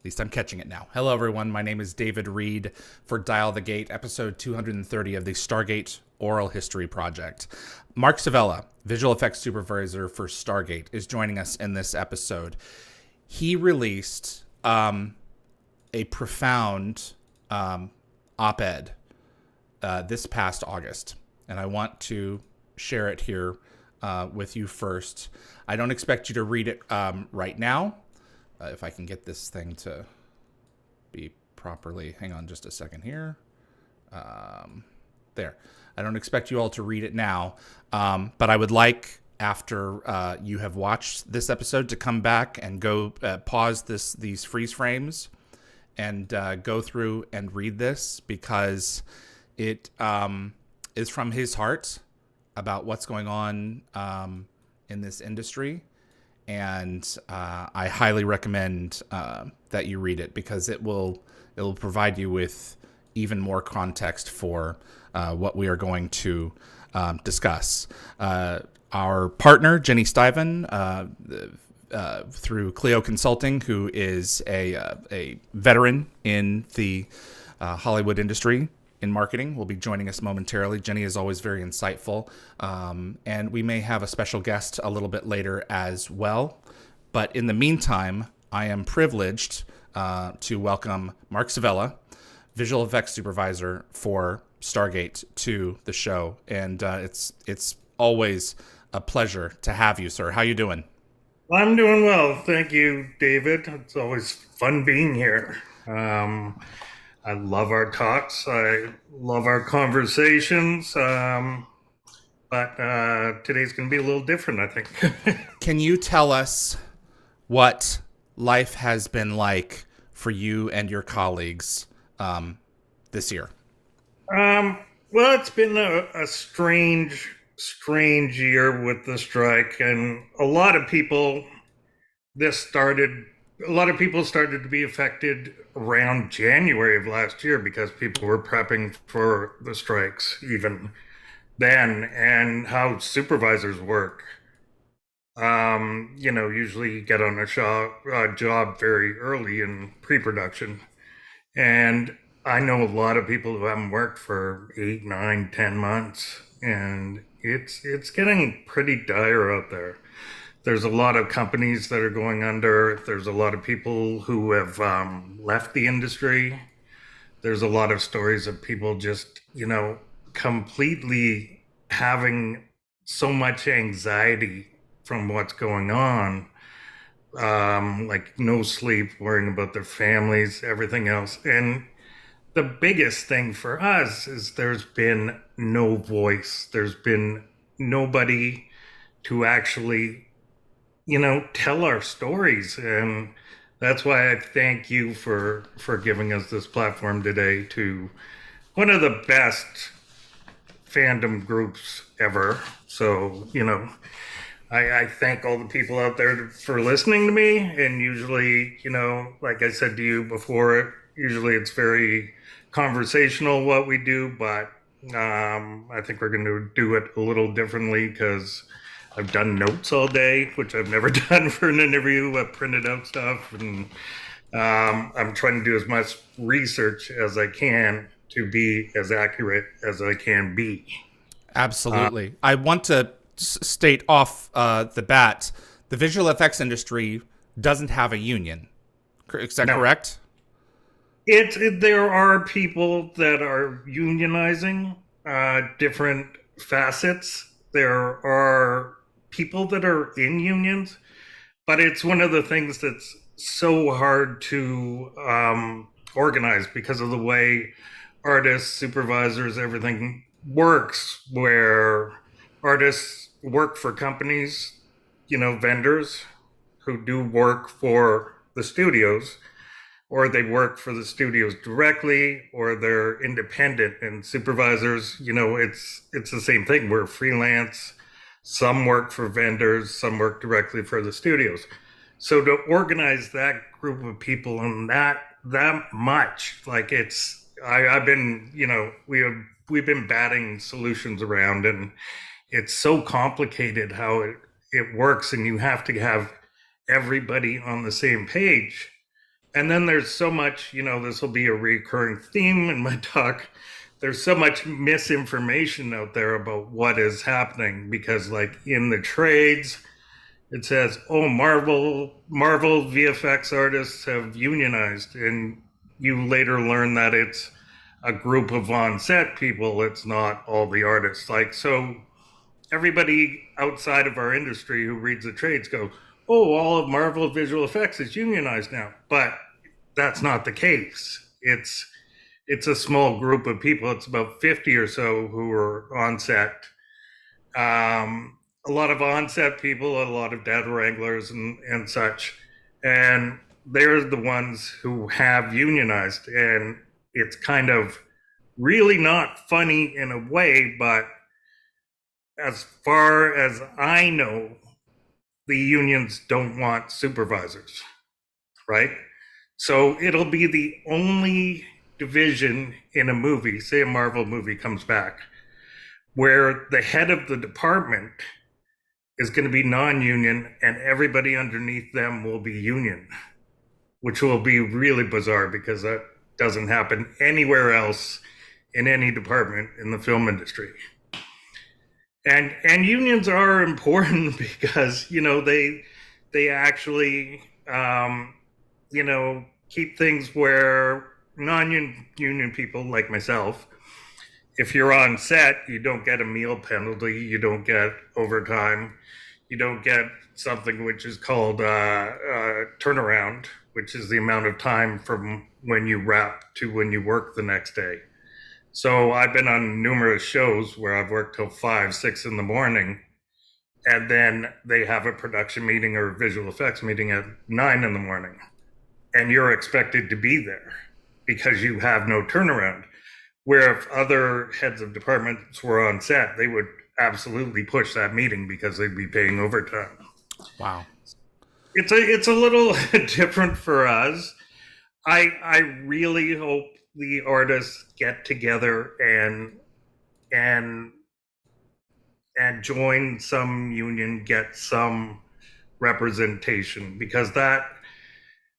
At least I'm catching it now. Hello, everyone. My name is David Reed for Dial the Gate, episode 230 of the Stargate Oral History Project. Mark Savela, visual effects supervisor for Stargate, is joining us in this episode. He released a profound op-ed this past August, and I want to share it here with you first. I don't expect you to read it right now. If I can get this thing to be properly, hang on just a second here. There. I don't expect you all to read it now, but I would like, after you have watched this episode, to come back and go pause these freeze frames and go through and read this, because it is from his heart about what's going on in this industry. And I highly recommend that you read it, because it will provide you with even more context for what we are going to discuss. Our partner, Jenny Stiven, through Clio Consulting, who is a veteran in the Hollywood industry in marketing, will be joining us momentarily. Jenny is always very insightful, and we may have a special guest a little bit later as well. But in the meantime, I am privileged to welcome Mark Savela, visual effects supervisor for Stargate, to the show, and it's always a pleasure to have you, sir. How you doing? I'm doing well. Thank you, David. It's always fun being here. I love our talks. I love our conversations. But today's going to be a little different, I think. Can you tell us what life has been like for you and your colleagues this year? Well, it's been a strange year with the strike, and a lot of people started to be affected around January of last year, because people were prepping for the strikes even then, and how supervisors work. Usually you get on a job very early in pre-production, and I know a lot of people who haven't worked for 8, 9, 10 months, and it's getting pretty dire out there. There's a lot of companies that are going under. There's a lot of people who have left the industry. There's a lot of stories of people just, completely having so much anxiety from what's going on, like no sleep, worrying about their families, everything else. And the biggest thing for us is there's been no voice. There's been nobody to actually tell our stories. And that's why I thank you for giving us this platform today, to one of the best fandom groups ever. So, I thank all the people out there for listening to me. And usually, like I said to you before, usually it's very conversational what we do, but I think we're going to do it a little differently, because I've done notes all day, which I've never done for an interview. I've printed out stuff, and I'm trying to do as much research as I can to be as accurate as I can be. Absolutely. I want to state off the bat, the visual effects industry doesn't have a union. Is that No, correct? there are people that are unionizing different facets. There are people that are in unions, but it's one of the things that's so hard to organize, because of the way artists, supervisors, everything works, where artists work for companies, vendors who do work for the studios, or they work for the studios directly, or they're independent. And supervisors, it's the same thing. We're freelance. Some work for vendors, some work directly for the studios. So to organize that group of people, and that much, like, I've been, we've been batting solutions around, and it's so complicated how it works, and you have to have everybody on the same page And then there's so much, this will be a recurring theme in my talk. There's so much misinformation out there about what is happening because, like, in the trades, it says, "Oh, Marvel VFX artists have unionized," and you later learn that it's a group of on-set people. It's not all the artists. Like, so everybody outside of our industry who reads the trades go, "Oh, all of Marvel visual effects is unionized now," but that's not the case. It's a small group of people. It's about 50 or so who are on set. A lot of on-set people, a lot of data wranglers and such, and they're the ones who have unionized. And it's kind of really not funny in a way, but as far as I know, the unions don't want supervisors, right? So it'll be the only division in a movie, say a Marvel movie comes back, where the head of the department is going to be non-union and everybody underneath them will be union, which will be really bizarre because that doesn't happen anywhere else in any department in the film industry. And unions are important because they actually keep things where non-union people like myself, if you're on set, you don't get a meal penalty, you don't get overtime, you don't get something which is called turnaround, which is the amount of time from when you wrap to when you work the next day. So I've been on numerous shows where I've worked till 5, 6 in the morning, and then they have a production meeting or a visual effects meeting at 9 in the morning, and you're expected to be there because you have no turnaround. Where if other heads of departments were on set, they would absolutely push that meeting because they'd be paying overtime. Wow. It's a little different for us. I really hope the artists get together and join some union, get some representation, because that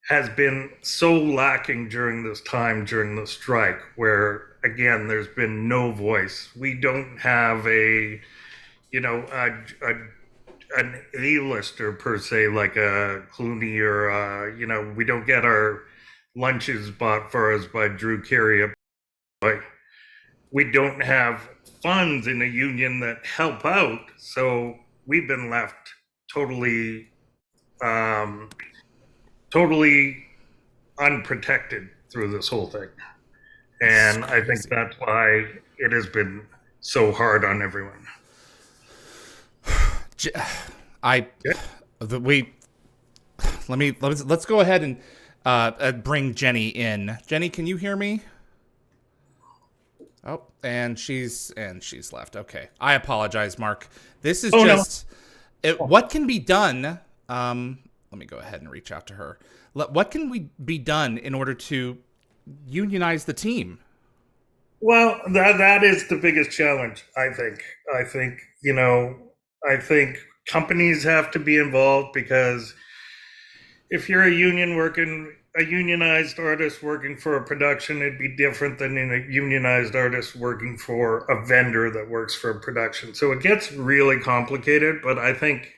has been so lacking during this time, during the strike, where again there's been no voice. We don't have an A-lister per se, like a Clooney or we don't get our lunches bought for us by Drew Carey. We don't have funds in a union that help out, so we've been left totally totally unprotected through this whole thing. And I think that's why it has been so hard on everyone. Let's go ahead and bring Jenny in. Jenny, can you hear me? Oh, and she's left. Okay, I apologize, Mark. This is what can be done. Let me go ahead and reach out to her. What can be done in order to unionize the team? Well, that is the biggest challenge, I think. I think companies have to be involved, because if you're a unionized artist working for a production, it'd be different than a unionized artist working for a vendor that works for a production. So it gets really complicated, but I think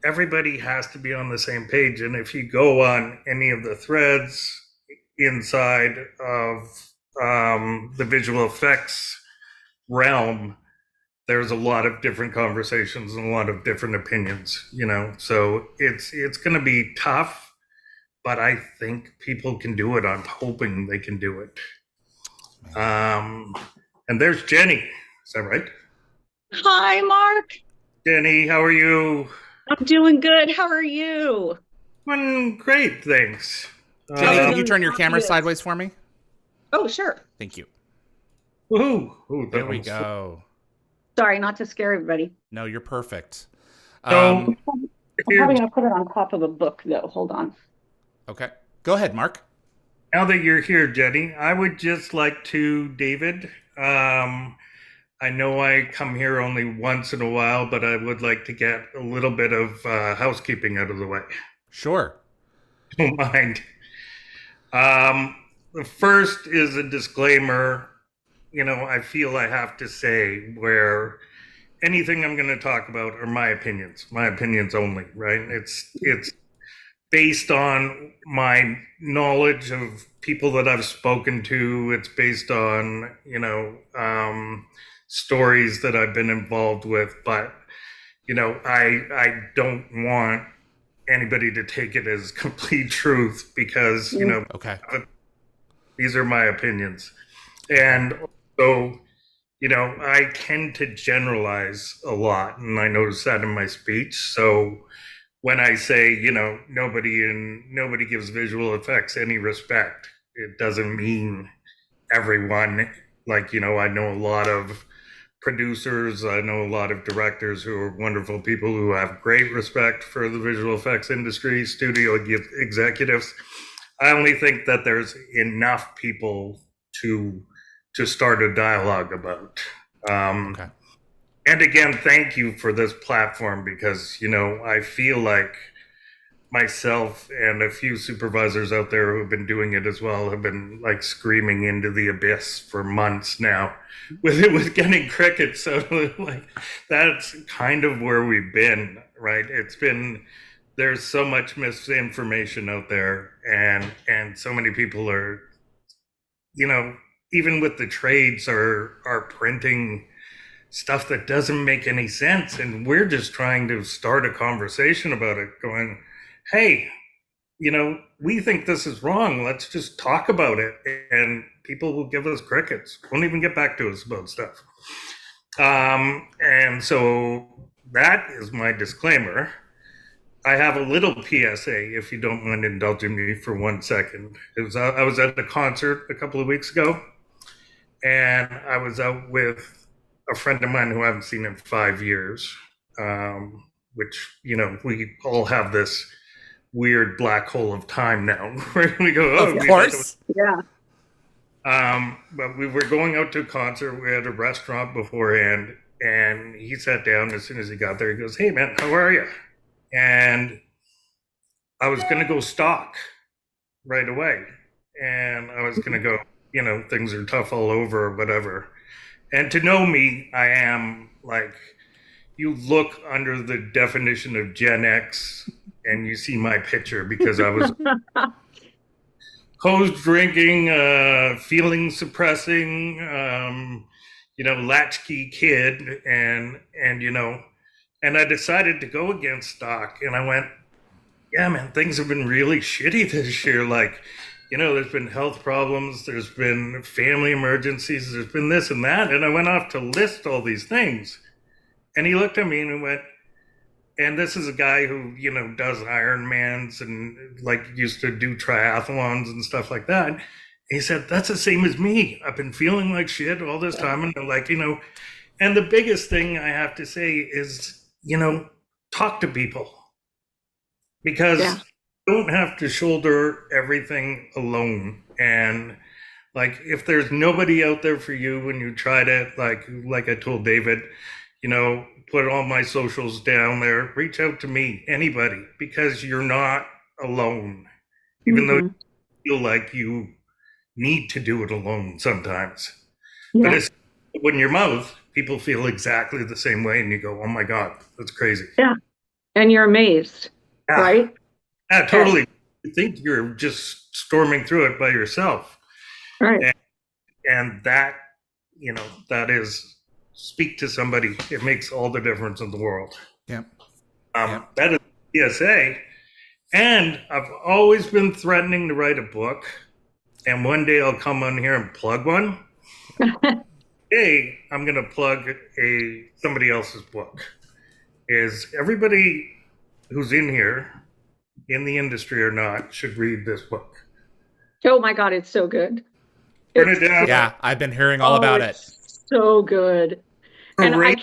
everybody has to be on the same page. And if you go on any of the threads inside of the visual effects realm, there's a lot of different conversations and a lot of different opinions, so it's going to be tough, but I think people can do it. I'm hoping they can do it. And there's Jenny. Is that right? Hi, Mark. Jenny, how are you? I'm doing good. How are you? I'm great, thanks. Jenny, can you turn your camera sideways for me? Oh, sure. Thank you. Woohoo! There we go. Sorry, not to scare everybody. No, you're perfect. I'm probably going to put it on top of a book, though. Hold on. Okay. Go ahead, Mark. Now that you're here, Jenny, I would just like to, David, I know I come here only once in a while, but I would like to get a little bit of housekeeping out of the way. Sure. Don't mind. The first is a disclaimer, I feel I have to say, where anything I'm going to talk about are my opinions only, right? It's based on my knowledge of people that I've spoken to. It's based on, stories that I've been involved with, but, I don't want anybody to take it as complete truth because, Okay. these are my opinions. And so, I tend to generalize a lot, and I notice that in my speech. So when I say, nobody gives visual effects any respect, it doesn't mean everyone. Like, I know a lot of producers, I know a lot of directors who are wonderful people who have great respect for the visual effects industry, studio executives. I only think that there's enough people to start a dialogue about. Okay. And again, thank you for this platform because, I feel like myself and a few supervisors out there who have been doing it as well have been like screaming into the abyss for months now with getting crickets. So like that's kind of where we've been, right? There's so much misinformation out there and so many people are, even with the trades are printing stuff that doesn't make any sense. And we're just trying to start a conversation about it going, hey, we think this is wrong. Let's just talk about it. And people will give us crickets. Won't even get back to us about stuff. And so that is my disclaimer. I have a little PSA, if you don't mind indulging me for 1 second. I was at a concert a couple of weeks ago, and I was out with a friend of mine who I haven't seen in 5 years, which, we all have this weird black hole of time now where we go, oh, of course. Yeah. But we were going out to a concert. We had a restaurant beforehand, and he sat down as soon as he got there. He goes, hey, man, how are you? And I was going to go stalk right away. And I was going to go, things are tough all over or whatever. And to know me, I am like, you look under the definition of Gen X and you see my picture because I was hose drinking, feeling suppressing, latchkey kid. And I decided to go against stock. And I went, yeah, man, things have been really shitty this year. Like, there's been health problems, there's been family emergencies, there's been this and that. And I went off to list all these things. And he looked at me and went, and this is a guy who, does Ironmans and like used to do triathlons and stuff like that. He said, that's the same as me. I've been feeling like shit all this time. And they're like, and the biggest thing I have to say is, talk to people. Because you don't have to shoulder everything alone. And like, if there's nobody out there for you when you try to, like I told David, put all my socials down there, reach out to me, anybody, because you're not alone. Even though you feel like you need to do it alone sometimes. Yeah. But it's when your mouth, people feel exactly the same way and you go, oh my God, that's crazy. Yeah. And you're amazed, right? Yeah, totally. You think you're just storming through it by yourself. Right. And that, that is, speak to somebody. It makes all the difference in the world. Yeah. That is PSA. And I've always been threatening to write a book. And one day I'll come on here and plug one. Hey, I'm going to plug somebody else's book. Is everybody who's in here, in the industry or not, should read this book. Oh my God, it's so good. Turn it down. Yeah, I've been hearing all about it. So good. And I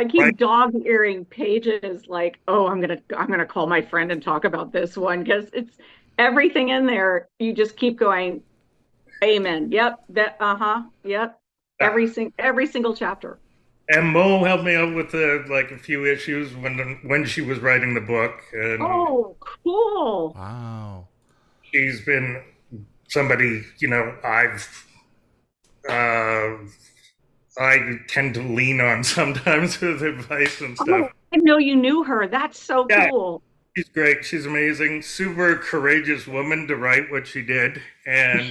keep dog-earing pages like, oh, I'm gonna call my friend and talk about this one because it's everything in there. You just keep going, amen. Yep. That. Yep. Every single chapter. And Mo helped me out with a few issues when she was writing the book. And oh, cool! Wow. She's been somebody, uh, I tend to lean on sometimes with advice and stuff. Oh, I know you knew her. That's so cool. She's great. She's amazing. Super courageous woman to write what she did, and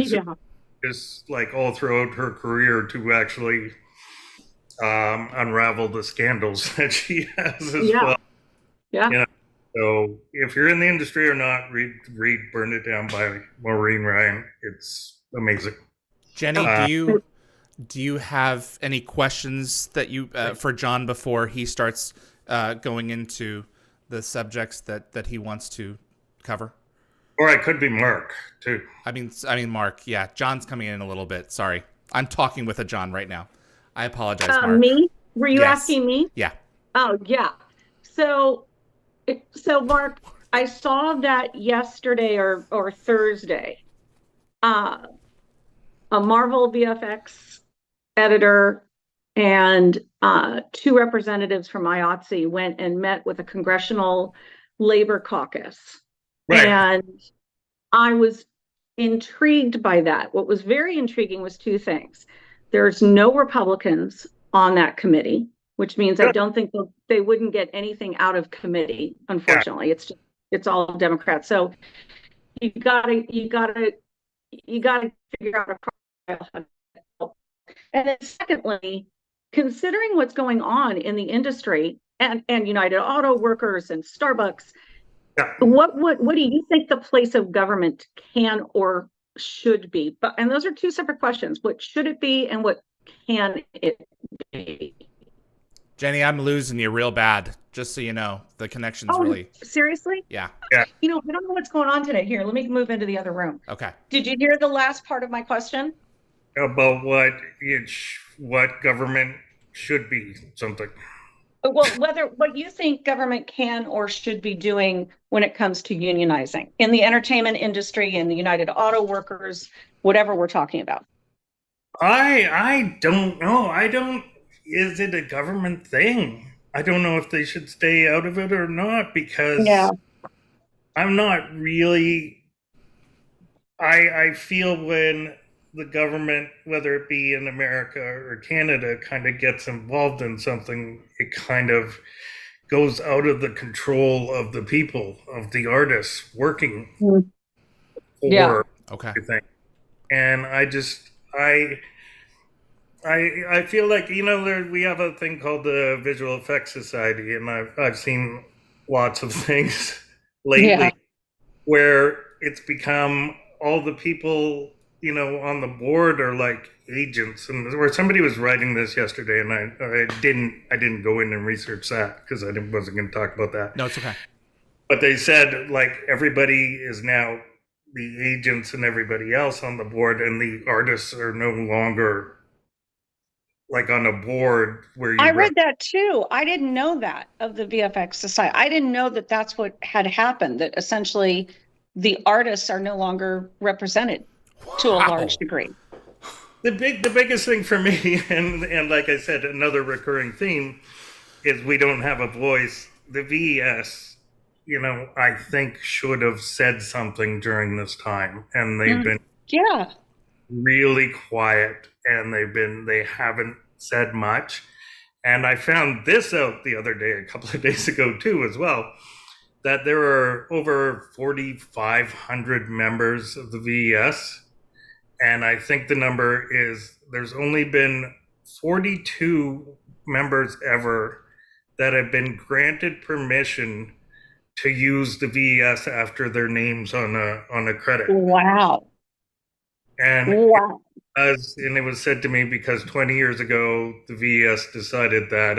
just like all throughout her career to actually unravel the scandals that she has as well. Yeah. So if you're in the industry or not, read "Burn It Down" by Maureen Ryan. It's amazing. Jenny, do you have any questions that you for John before he starts going into the subjects that he wants to cover? Or I could be Mark too. I mean Mark. Yeah, John's coming in a little bit. Sorry, I'm talking with a John right now. I apologize, Mark. Me? Were you asking me? Yeah. Oh, yeah. So Mark, I saw that yesterday or Thursday. A Marvel VFX editor and 2 representatives from IATSE went and met with a congressional labor caucus. Right. And I was intrigued by that. What was very intriguing was 2 things. There's no Republicans on that committee, which means I don't think they wouldn't get anything out of committee. Unfortunately, it's all Democrats. So you gotta figure out a process. And then secondly, considering what's going on in the industry and United Auto Workers and Starbucks, what do you think the place of government can or should be? And those are 2 separate questions. What should it be and what can it be? Jenny, I'm losing you real bad, just so you know. The connection's really... Seriously? Yeah. I don't know what's going on today. Here, let me move into the other room. Okay. Did you hear the last part of my question? About what government should be something. Well, what you think government can or should be doing when it comes to unionizing in the entertainment industry, in the United Auto Workers, whatever we're talking about. I don't know. Is it a government thing? I don't know if they should stay out of it or not, because I'm not really, I feel when the government, whether it be in America or Canada, kind of gets involved in something, it kind of goes out of the control of the people, of the artists working for everything. And I feel like, we have a thing called the Visual Effects Society, and I've seen lots of things lately where it's become all the people on the board are like agents, and where somebody was writing this yesterday, and I didn't go in and research that because I wasn't going to talk about that. No, it's okay. But they said like everybody is now the agents and everybody else on the board, and the artists are no longer like on a board where I read that too. I didn't know that of the VFX Society. I didn't know that that's what had happened, that essentially the artists are no longer represented to a large degree. The biggest thing for me, and like I said, another recurring theme, is we don't have a voice. The VES, I think should have said something during this time, and they've been really quiet, and they haven't said much. And I found this out the other day, a couple of days ago too, as well, that there are over 4,500 members of the VES. And I think the number is, there's only been 42 members ever that have been granted permission to use the VES after their names on a credit. Wow. And it was said to me because 20 years ago, the VES decided that,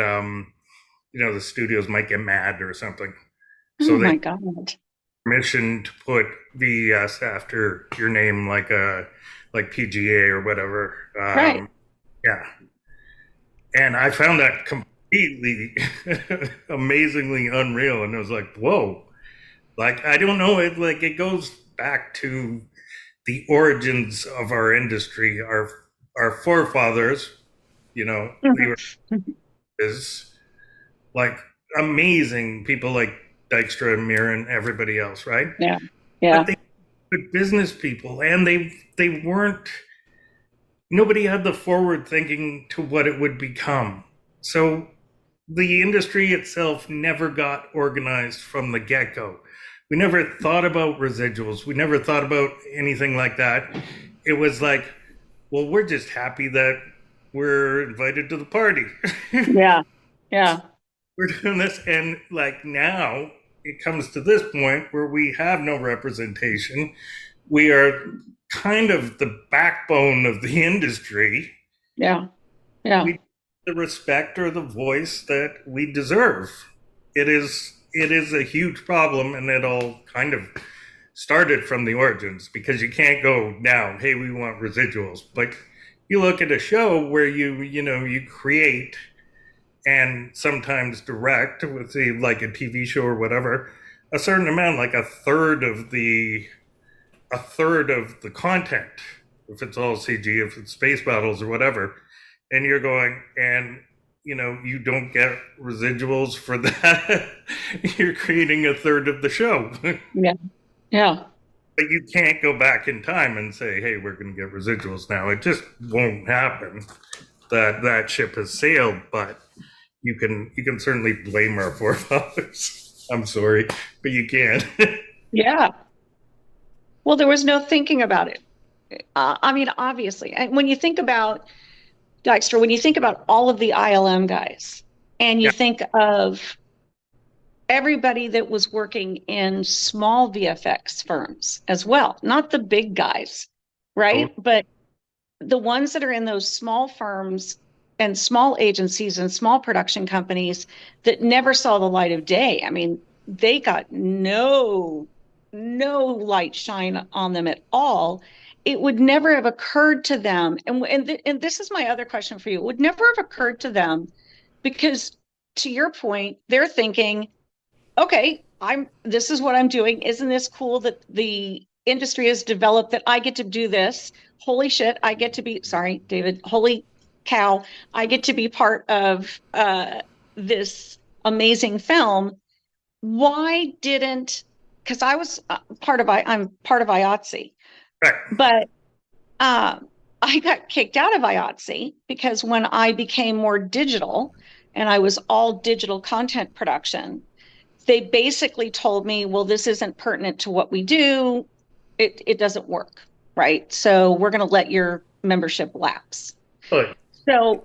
the studios might get mad or something. So my God. Permission to put VES after your name, like PGA or whatever. Right. Yeah. And I found that completely amazingly unreal. And I was like, whoa. Like, I don't know. It goes back to the origins of our industry. Our forefathers, they were is like amazing people like Dykstra and Mir and everybody else, right? Yeah. But they but business people, and they weren't. Nobody had the forward thinking to what it would become. So the industry itself never got organized from the get go. We never thought about residuals. We never thought about anything like that. It was like, well, we're just happy that we're invited to the party. Yeah. Yeah. We're doing this. And like now it comes to this point where we have no representation. We are kind of the backbone of the industry. Yeah. Yeah. We the respect or the voice that we deserve. It is a huge problem, and it all kind of started from the origins, because you can't go now, hey, we want residuals. But you look at a show where you create and sometimes direct with like a TV show or whatever, a certain amount, like a third of the content, if it's all CG, if it's space battles or whatever, and you're going, and you don't get residuals for that. You're creating a third of the show. Yeah. Yeah. But you can't go back in time and say, hey, we're going to get residuals now. It just won't happen. That ship has sailed. But you can certainly blame our forefathers. I'm sorry, but you can't. Yeah. Well, there was no thinking about it. I mean, obviously, when you think about Dexter, when you think about all of the ILM guys, and you think of everybody that was working in small VFX firms as well, not the big guys, right? But the ones that are in those small firms and small agencies and small production companies that never saw the light of day. I mean, they got no light shine on them at all. It would never have occurred to them. And this is my other question for you. It would never have occurred to them because, to your point, they're thinking, okay, this is what I'm doing. Isn't this cool that the industry has developed that I get to do this? Holy shit, I get to be, sorry, David, holy cow, I get to be part of this amazing film. Why didn't, because I'm part of IATSE. Right. But I got kicked out of IATSE because when I became more digital and I was all digital content production, they basically told me, well, this isn't pertinent to what we do. It doesn't work, right? So we're going to let your membership lapse. Right. So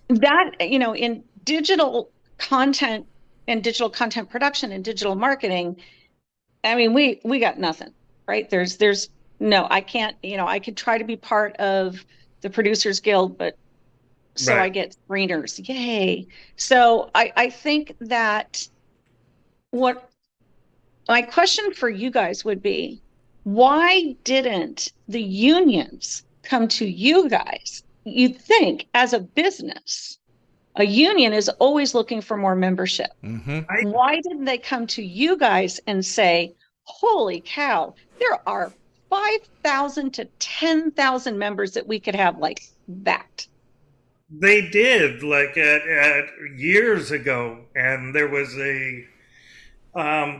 that, in digital content and digital content production and digital marketing, I mean, we got nothing, right? There's no, I can't, I could try to be part of the Producers Guild, but so right. I get screeners. Yay. So I think that what my question for you guys would be, why didn't the unions come to you guys? You'd think as a business, a union is always looking for more membership. Mm-hmm. Why didn't they come to you guys and say, holy cow, there are 5,000 to 10,000 members that we could have like that? They did, like at years ago, and there was a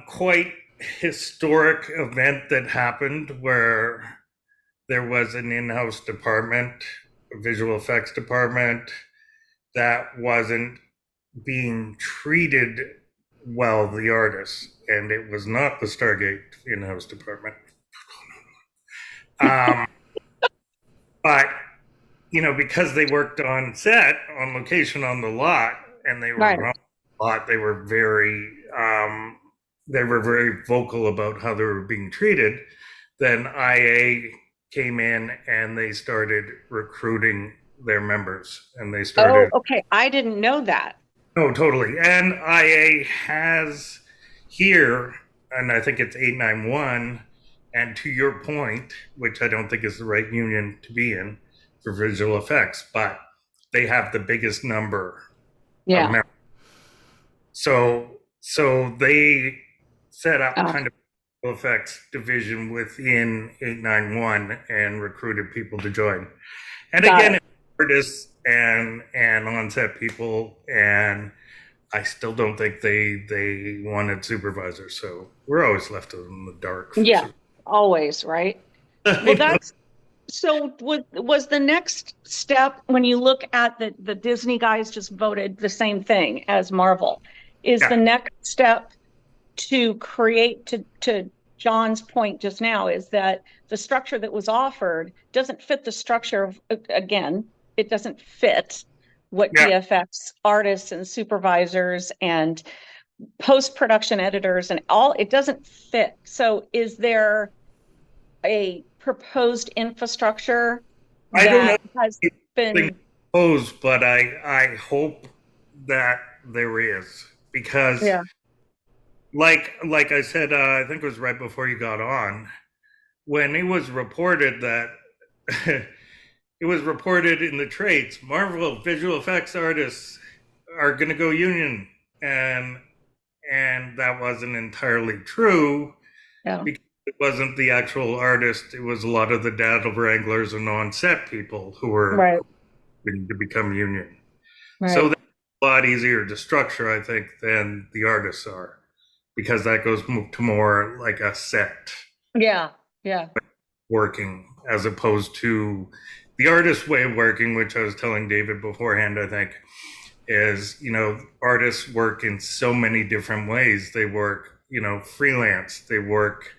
quite historic event that happened where there was an in-house department, a visual effects department, that wasn't being treated well, the artists, and it was not the Stargate in-house department. But because they worked on set, on location, on the lot, and they were right. On the lot, they were very vocal about how they were being treated. Then IA came in and they started recruiting their members, and they started. Oh, okay. I didn't know that. No, totally. And IA has here, and I think it's 891. And to your point, which I don't think is the right union to be in for visual effects, but they have the biggest number of members. So they set up kind of visual effects division within 891 and recruited people to join. And again, it's artists and on-set people, and I still don't think they wanted Supervisor. So we're always left in the dark. Yeah. always, right? Well, that's so was the next step when you look at the Disney guys just voted the same thing as Marvel. Is the next step to create to John's point just now is that the structure that was offered doesn't fit the structure of, again, it doesn't fit what VFX artists and supervisors and post-production editors and all, it doesn't fit. So is there a proposed infrastructure that has been proposed, but I hope that there is, because like I said, I think it was right before you got on, when it was reported that it was reported in the trades, Marvel visual effects artists are going to go union, and that wasn't entirely true. Because it wasn't the actual artist, it was a lot of the data wranglers and on-set people who were going to become union. So that's a lot easier to structure, I think, than the artists are, because that goes to more like a set working, as opposed to the artist way of working, which I was telling David beforehand, I think, is, you know, artists work in so many different ways. They work, you know, freelance, they work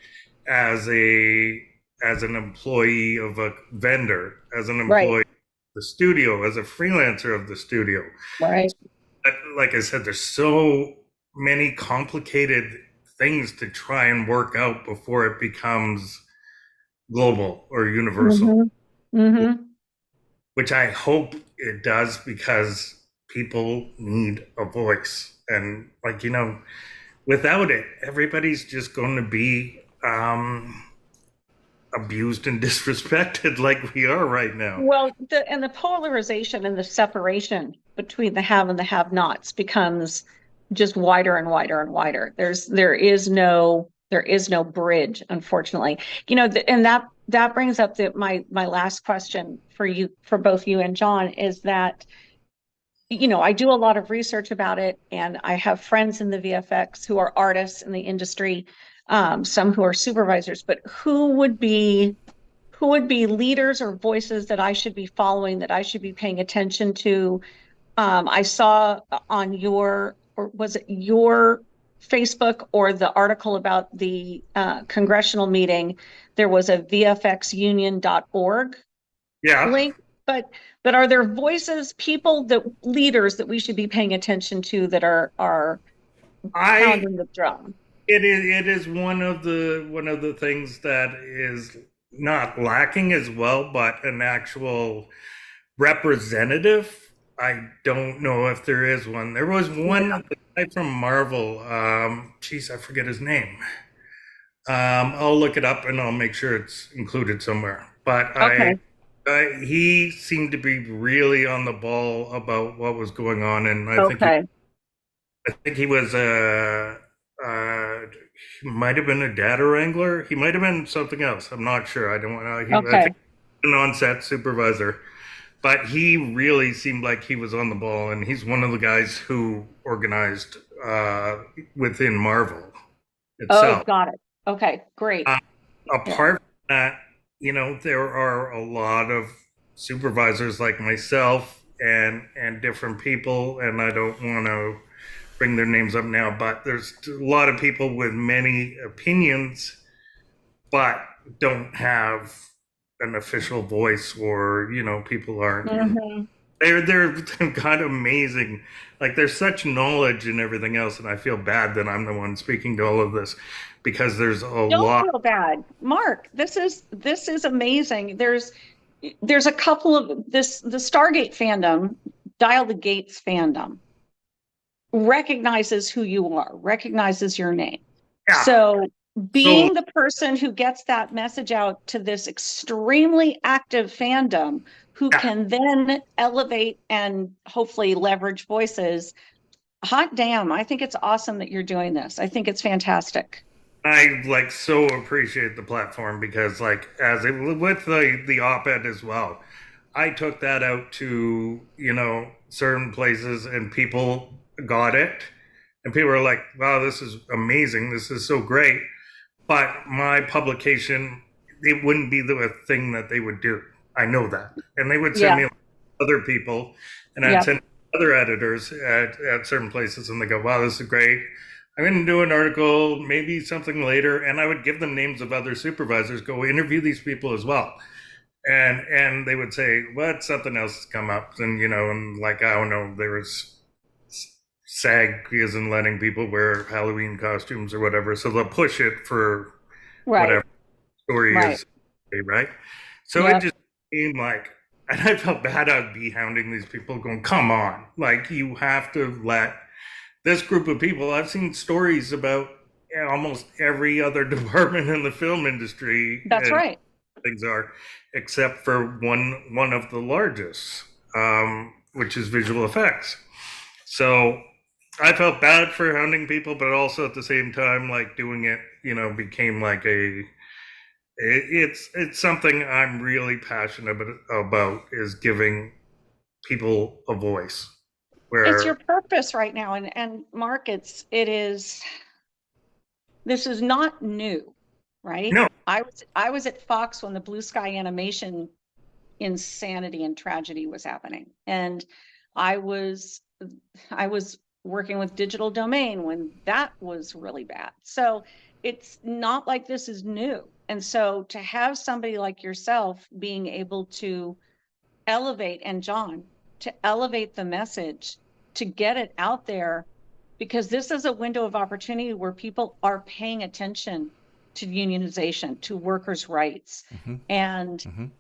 as an employee of a vendor, as an employee of the studio, as a freelancer of the studio. Like I said, there's so many complicated things to try and work out before it becomes global or universal. Which I hope it does, because people need a voice. And, like, you know, without it, everybody's just going to be abused and disrespected like we are right now. Well, the polarization and the separation between the have and the have-nots becomes just wider and wider and wider. There is no bridge, unfortunately. You know, and that brings up my last question for you, for both you and John, is that, you know, I do a lot of research about it, and I have friends in the VFX who are artists in the industry, some who are supervisors, but who would be leaders or voices that I should be following, that I should be paying attention to? I saw on your, or was it your Facebook or the article about the congressional meeting, there was a vfxunion.org link, but are there voices, people, that leaders that we should be paying attention to that are pounding the drum? It is one of the things that is not lacking as well, but an actual representative. I don't know if there is one. There was one, the guy from Marvel. I forget his name. I'll look it up and I'll make sure it's included somewhere. But he seemed to be really on the ball about what was going on, and I think he was he might have been a data wrangler. He might have been something else. I'm not sure. I don't want to. I think an on-set supervisor, but he really seemed like he was on the ball, and he's one of the guys who organized within Marvel itself. Oh, got it. Okay, great. Apart from that, you know, there are a lot of supervisors like myself and different people, and I don't want to bring their names up now, but there's a lot of people with many opinions, but don't have an official voice, or, you know, people aren't. They're kind of amazing. Like, there's such knowledge and everything else, and I feel bad that I'm the one speaking to all of this, because there's a lot. Don't feel bad, Mark. This is amazing. There's a couple of the Stargate fandom, Dial the Gates fandom, recognizes who you are, recognizes your name. So being the person who gets that message out to this extremely active fandom, who can then elevate and hopefully leverage voices. Hot damn, I think it's awesome that you're doing this. I think it's fantastic. I so appreciate the platform, because with the op-ed as well, I took that out to, you know, certain places, and people got it, and people were like, wow, this is amazing, this is so great. but my publication, it wouldn't be the thing that they would do. I know that. And they would send me other people, and I'd send other editors at certain places, and they go, wow, this is great. I'm going to do an article, maybe something later, and I would give them names of other supervisors, go interview these people as well. And they would say, what, something else has come up. And, and like, I don't know, there was SAG isn't letting people wear Halloween costumes or whatever, so they'll push it for whatever story is, right? So it just seemed like, and I felt bad I'd be hounding these people going, come on, like, you have to let this group of people, I've seen stories about almost every other department in the film industry. That's right. Things are, except for one of the largest, which is visual effects. So I felt bad for hounding people, but also at the same time, like, doing it, became like it's something I'm really passionate about, is giving people a voice. It's your purpose right now. And Mark, this is not new, right? No. I was at Fox when the Blue Sky animation insanity and tragedy was happening. And I was working with Digital Domain when that was really bad. So it's not like this is new. And so to have somebody like yourself being able to elevate, and John, to elevate the message, to get it out there, because this is a window of opportunity where people are paying attention to unionization, to workers' rights. And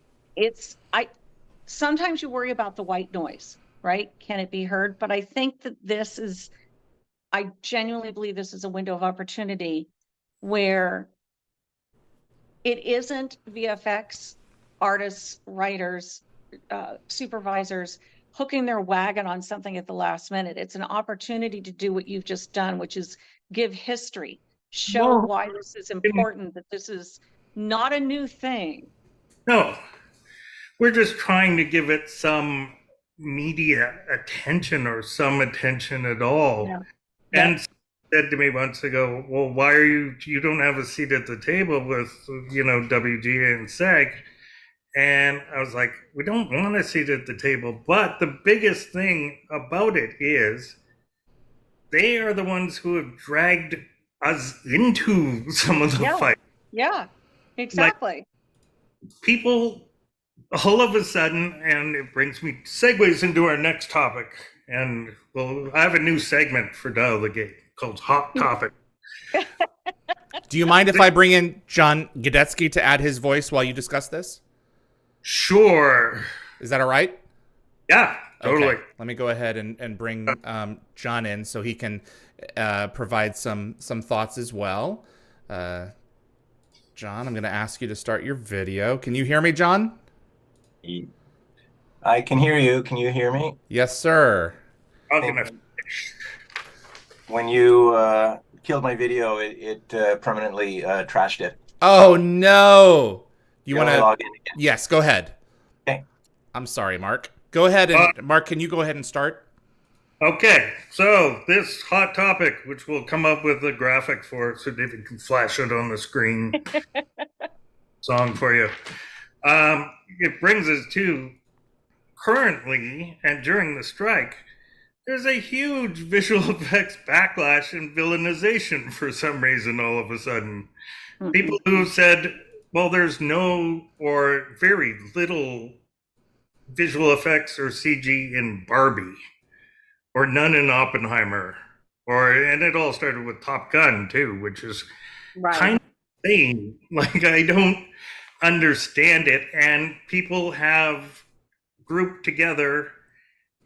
sometimes you worry about the white noise, right? Can it be heard? But I think that I genuinely believe this is a window of opportunity where it isn't VFX artists, writers, supervisors hooking their wagon on something at the last minute. It's an opportunity to do what you've just done, which is give history, show why this is important, that this is not a new thing. No, we're just trying to give it some media attention, or some attention at all. And said to me once ago, well, why are you don't have a seat at the table with, WGA and SAG? And I was like, we don't want a seat at the table. But the biggest thing about it is they are the ones who have dragged us into some of the fight. Yeah, exactly. Like, people all of a sudden, and it segues into our next topic. And I have a new segment for Dial the Gate called Hot Topic. Do you mind if I bring in John Gajdecki to add his voice while you discuss this? Sure. Is that all right? Yeah, totally. Okay. Let me go ahead and bring John in so he can provide some thoughts as well. John, I'm going to ask you to start your video. Can you hear me, John? I can hear you. Can you hear me? Yes, sir. When you killed my video, it permanently trashed it. Oh, no. You want to log in again? Yes, go ahead. Okay. I'm sorry, Mark. Go ahead. And Mark, can you go ahead and start? Okay. So this hot topic, which we'll come up with a graphic for so David can flash it on the screen song for you. It brings us to currently, and during the strike, there's a huge visual effects backlash and villainization for some reason all of a sudden. People who said, well, there's no or very little visual effects or CG in Barbie, or none in Oppenheimer, and it all started with Top Gun too, which is kind of insane. Like, I don't understand it, and people have grouped together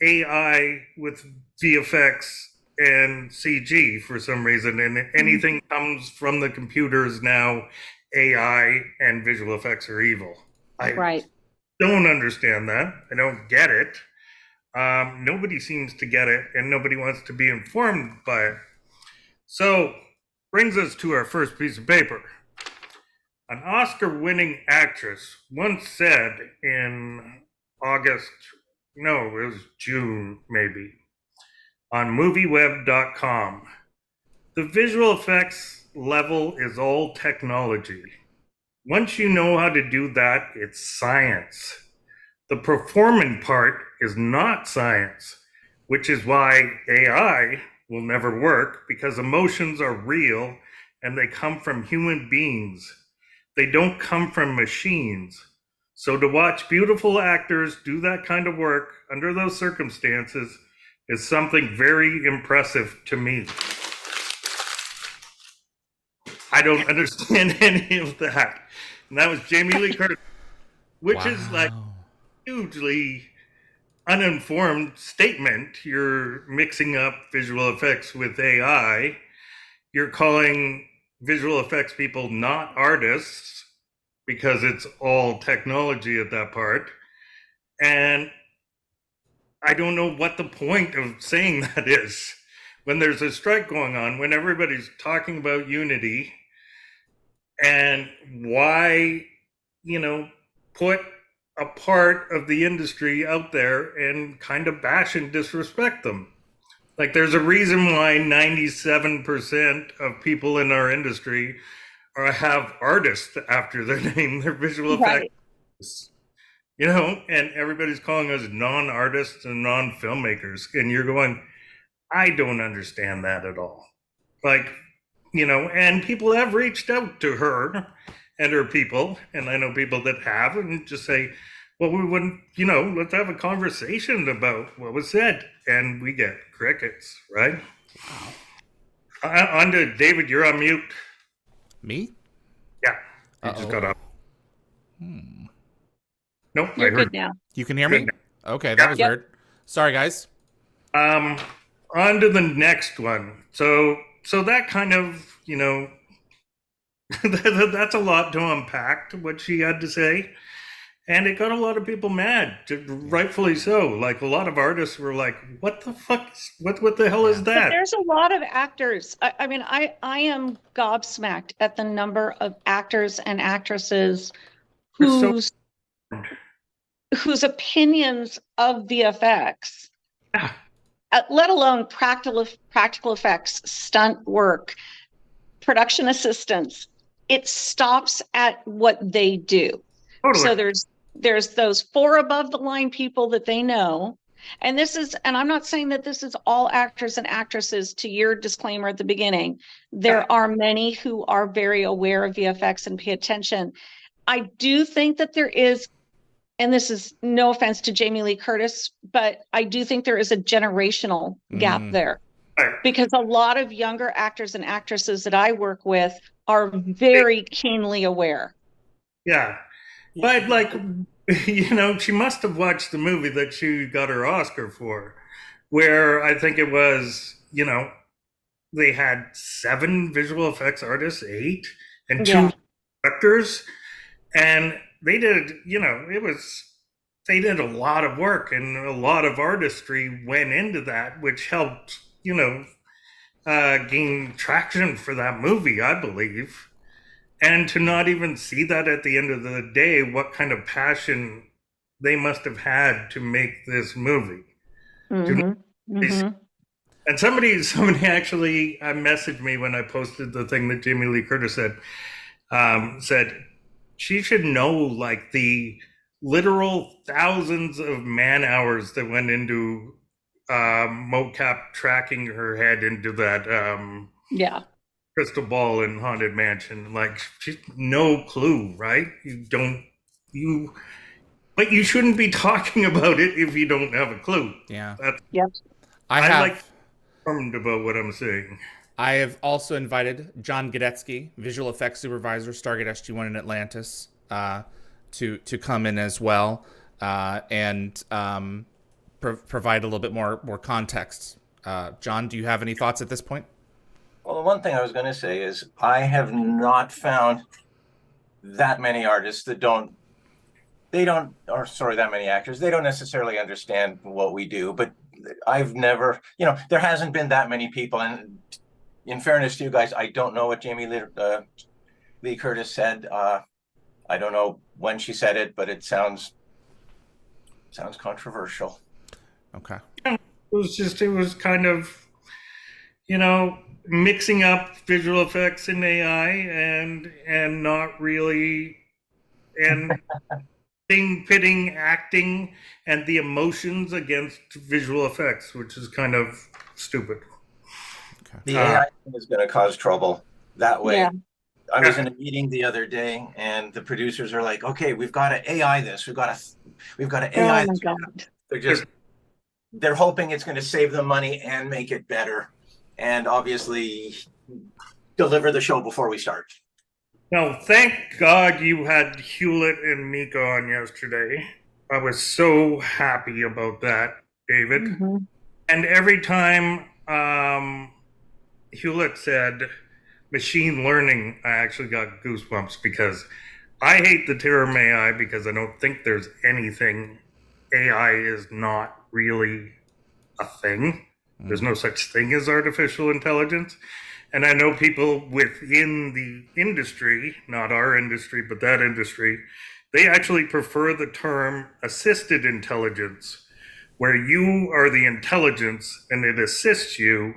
AI with VFX and CG for some reason, and anything comes from the computers now, AI and visual effects are evil. I don't understand that. I don't get it. Nobody seems to get it, and nobody wants to be informed by it. So, brings us to our first piece of paper. An Oscar-winning actress once said in it was June maybe, on movieweb.com, the visual effects level is all technology. Once you know how to do that, it's science. The performing part is not science, which is why AI will never work, because emotions are real and they come from human beings. They don't come from machines. So to watch beautiful actors do that kind of work under those circumstances is something very impressive to me. I don't understand any of that. And that was Jamie Lee Curtis, which is like hugely uninformed statement. You're mixing up visual effects with AI. You're calling visual effects people not artists because it's all technology at that part. And I don't know what the point of saying that is when there's a strike going on, when everybody's talking about unity, and why, put a part of the industry out there and kind of bash and disrespect them. Like, there's a reason why 97% of people in our industry have artists after their name. They're visual effects, and everybody's calling us non-artists and non-filmmakers. And you're going, I don't understand that at all. Like, and people have reached out to her and her people, and I know people that have, and just say, well, we wouldn't, let's have a conversation about what was said. And we get crickets, right? Wow. On to David, you're on mute. Me? Yeah, you just got up. Nope, you're good now. You can hear me? Okay, that was weird. Sorry, guys. On to the next one. So that kind of, that's a lot to unpack, what she had to say. And it got a lot of people mad, rightfully so. Like, a lot of artists were like, what the fuck? What the hell is that? But there's a lot of actors. I mean, I am gobsmacked at the number of actors and actresses whose opinions of VFX, let alone practical effects, stunt work, production assistants, it stops at what they do. Totally. So there's those 4 above the line people that they know. And I'm not saying that this is all actors and actresses, to your disclaimer at the beginning. There are many who are very aware of VFX and pay attention. I do think that there is, and this is no offense to Jamie Lee Curtis, but I do think there is a generational gap there. Because a lot of younger actors and actresses that I work with are very keenly aware. Yeah. But, like, she must have watched the movie that she got her Oscar for, where I think it was, they had 7 visual effects artists, 8, and 2 directors. And they did, they did a lot of work, and a lot of artistry went into that, which helped, gain traction for that movie, I believe. And to not even see that at the end of the day, what kind of passion they must have had to make this movie. And somebody actually messaged me when I posted the thing that Jamie Lee Curtis said she should know, like, the literal thousands of man hours that went into mocap tracking her head into that crystal ball in Haunted Mansion. Like, she's no clue, right? But you shouldn't be talking about it if you don't have a clue. Yeah. I like informed about what I'm saying. I have also invited John Gajdecki, visual effects supervisor, Stargate SG-1 in Atlantis, to come in as well, and provide a little bit more context. John, do you have any thoughts at this point? Well, the one thing I was going to say is I have not found that many artists that that many actors. They don't necessarily understand what we do, but I've never, there hasn't been that many people. And in fairness to you guys, I don't know what Jamie Lee Curtis said. I don't know when she said it, but it sounds controversial. Okay. It was kind of, mixing up visual effects and AI and not really and pitting acting and the emotions against visual effects, which is kind of stupid. The AI is going to cause trouble that way. Yeah. I was in a meeting the other day, and the producers are like, "Okay, we've got to AI this. We've got to AI." Oh my God. They're hoping it's going to save them money and make it better, and obviously deliver the show before we start. No, thank God you had Hewlett and Mika on yesterday. I was so happy about that, David. Mm-hmm. And every time Hewlett said machine learning, I actually got goosebumps because I hate the term AI because I don't think there's anything. AI is not really a thing. There's no such thing as artificial intelligence. And I know people within the industry, not our industry, but that industry, they actually prefer the term assisted intelligence, where you are the intelligence and it assists you,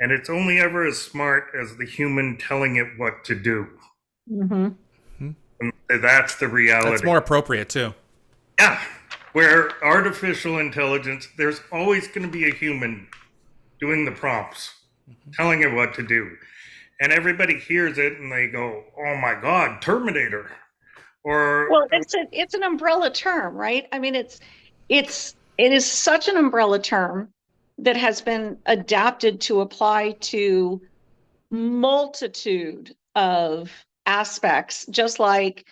and it's only ever as smart as the human telling it what to do. Mm-hmm. And that's the reality. That's more appropriate, too. Yeah. Where artificial intelligence, there's always going to be a human doing the prompts, telling it what to do. And everybody hears it and they go, oh my God, Terminator. Or well, it's an umbrella term, right? I mean, it is such an umbrella term that has been adapted to apply to multitude of aspects, just like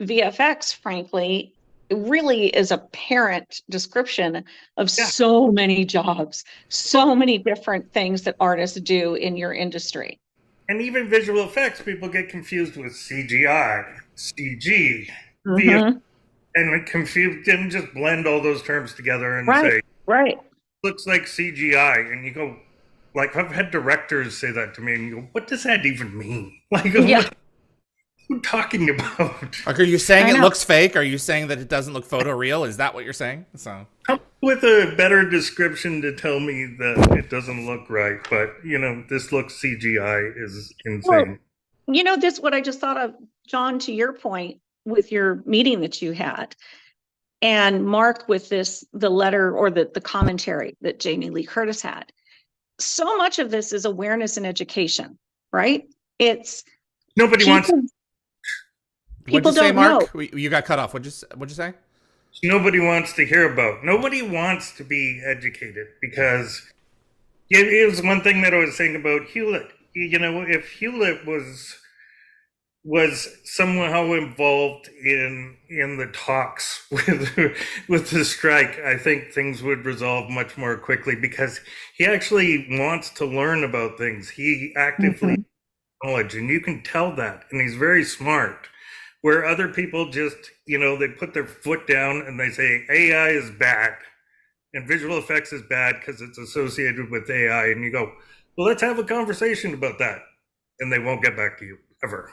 VFX, frankly, it really is a parent description of so many jobs, so many different things that artists do in your industry. And even visual effects, people get confused with CGI, CG, Mm-hmm. and confused and just blend all those terms together and say, right. Looks like CGI. And you go, like, I've had directors say that to me, and you go, what does that even mean? Like, what are you talking about? Like, are you saying it looks fake? Are you saying that it doesn't look photoreal? Is that what you're saying? So come with a better description to tell me that it doesn't look right, but this looks CGI is insane. Well, this what I just thought of, John, to your point with your meeting that you had, and Mark with the letter or the commentary that Jamie Lee Curtis had. So much of this is awareness and education, right? It's nobody wants. People don't know. You got cut off. What'd you say? Nobody wants to hear about. Nobody wants to be educated because it was one thing that I was saying about Hewlett. If Hewlett was somehow involved in the talks with the strike, I think things would resolve much more quickly because he actually wants to learn about things. He actively knowledge, and you can tell that, and he's very smart. Where other people just, they put their foot down and they say AI is bad and visual effects is bad because it's associated with AI. And you go, well, let's have a conversation about that. And they won't get back to you ever.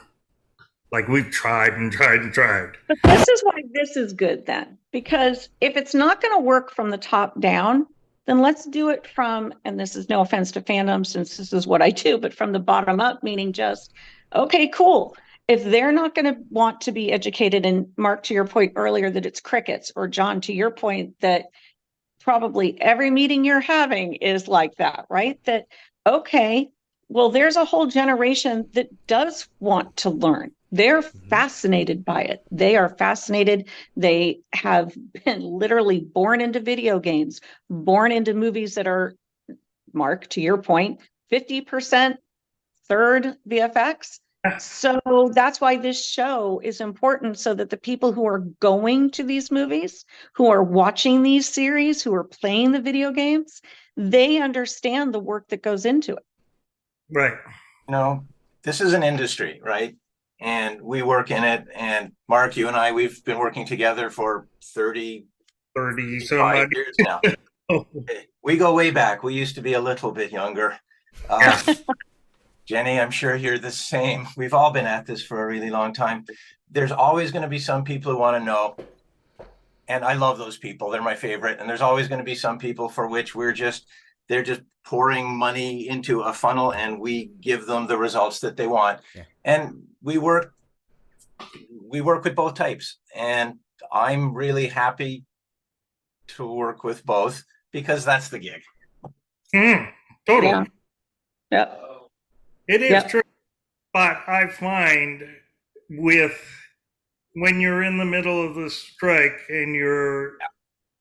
Like we've tried and tried and tried. But this is why this is good then, because if it's not going to work from the top down, then let's do it from, and this is no offense to fandom since this is what I do, but from the bottom up, meaning just, okay, cool. If they're not going to want to be educated, and Mark, to your point earlier that it's crickets, or John, to your point that probably every meeting you're having is like that, right? That, okay, well, there's a whole generation that does want to learn. They're fascinated by it. They are fascinated. They have been literally born into video games, born into movies that are, Mark, to your point, 50% third VFX. So that's why this show is important, so that the people who are going to these movies, who are watching these series, who are playing the video games, they understand the work that goes into it. Right. This is an industry, right? And we work in it. And Mark, you and I, we've been working together for 30 some years now. We go way back. We used to be a little bit younger. Jenny, I'm sure you're the same. We've all been at this for a really long time. There's always going to be some people who want to know. And I love those people. They're my favorite. And there's always going to be some people for which they're just pouring money into a funnel, and we give them the results that they want. Yeah. And we work with both types, and I'm really happy to work with both because that's the gig. Totally. Yeah. Yep. It is true. But I find when you're in the middle of the strike and you're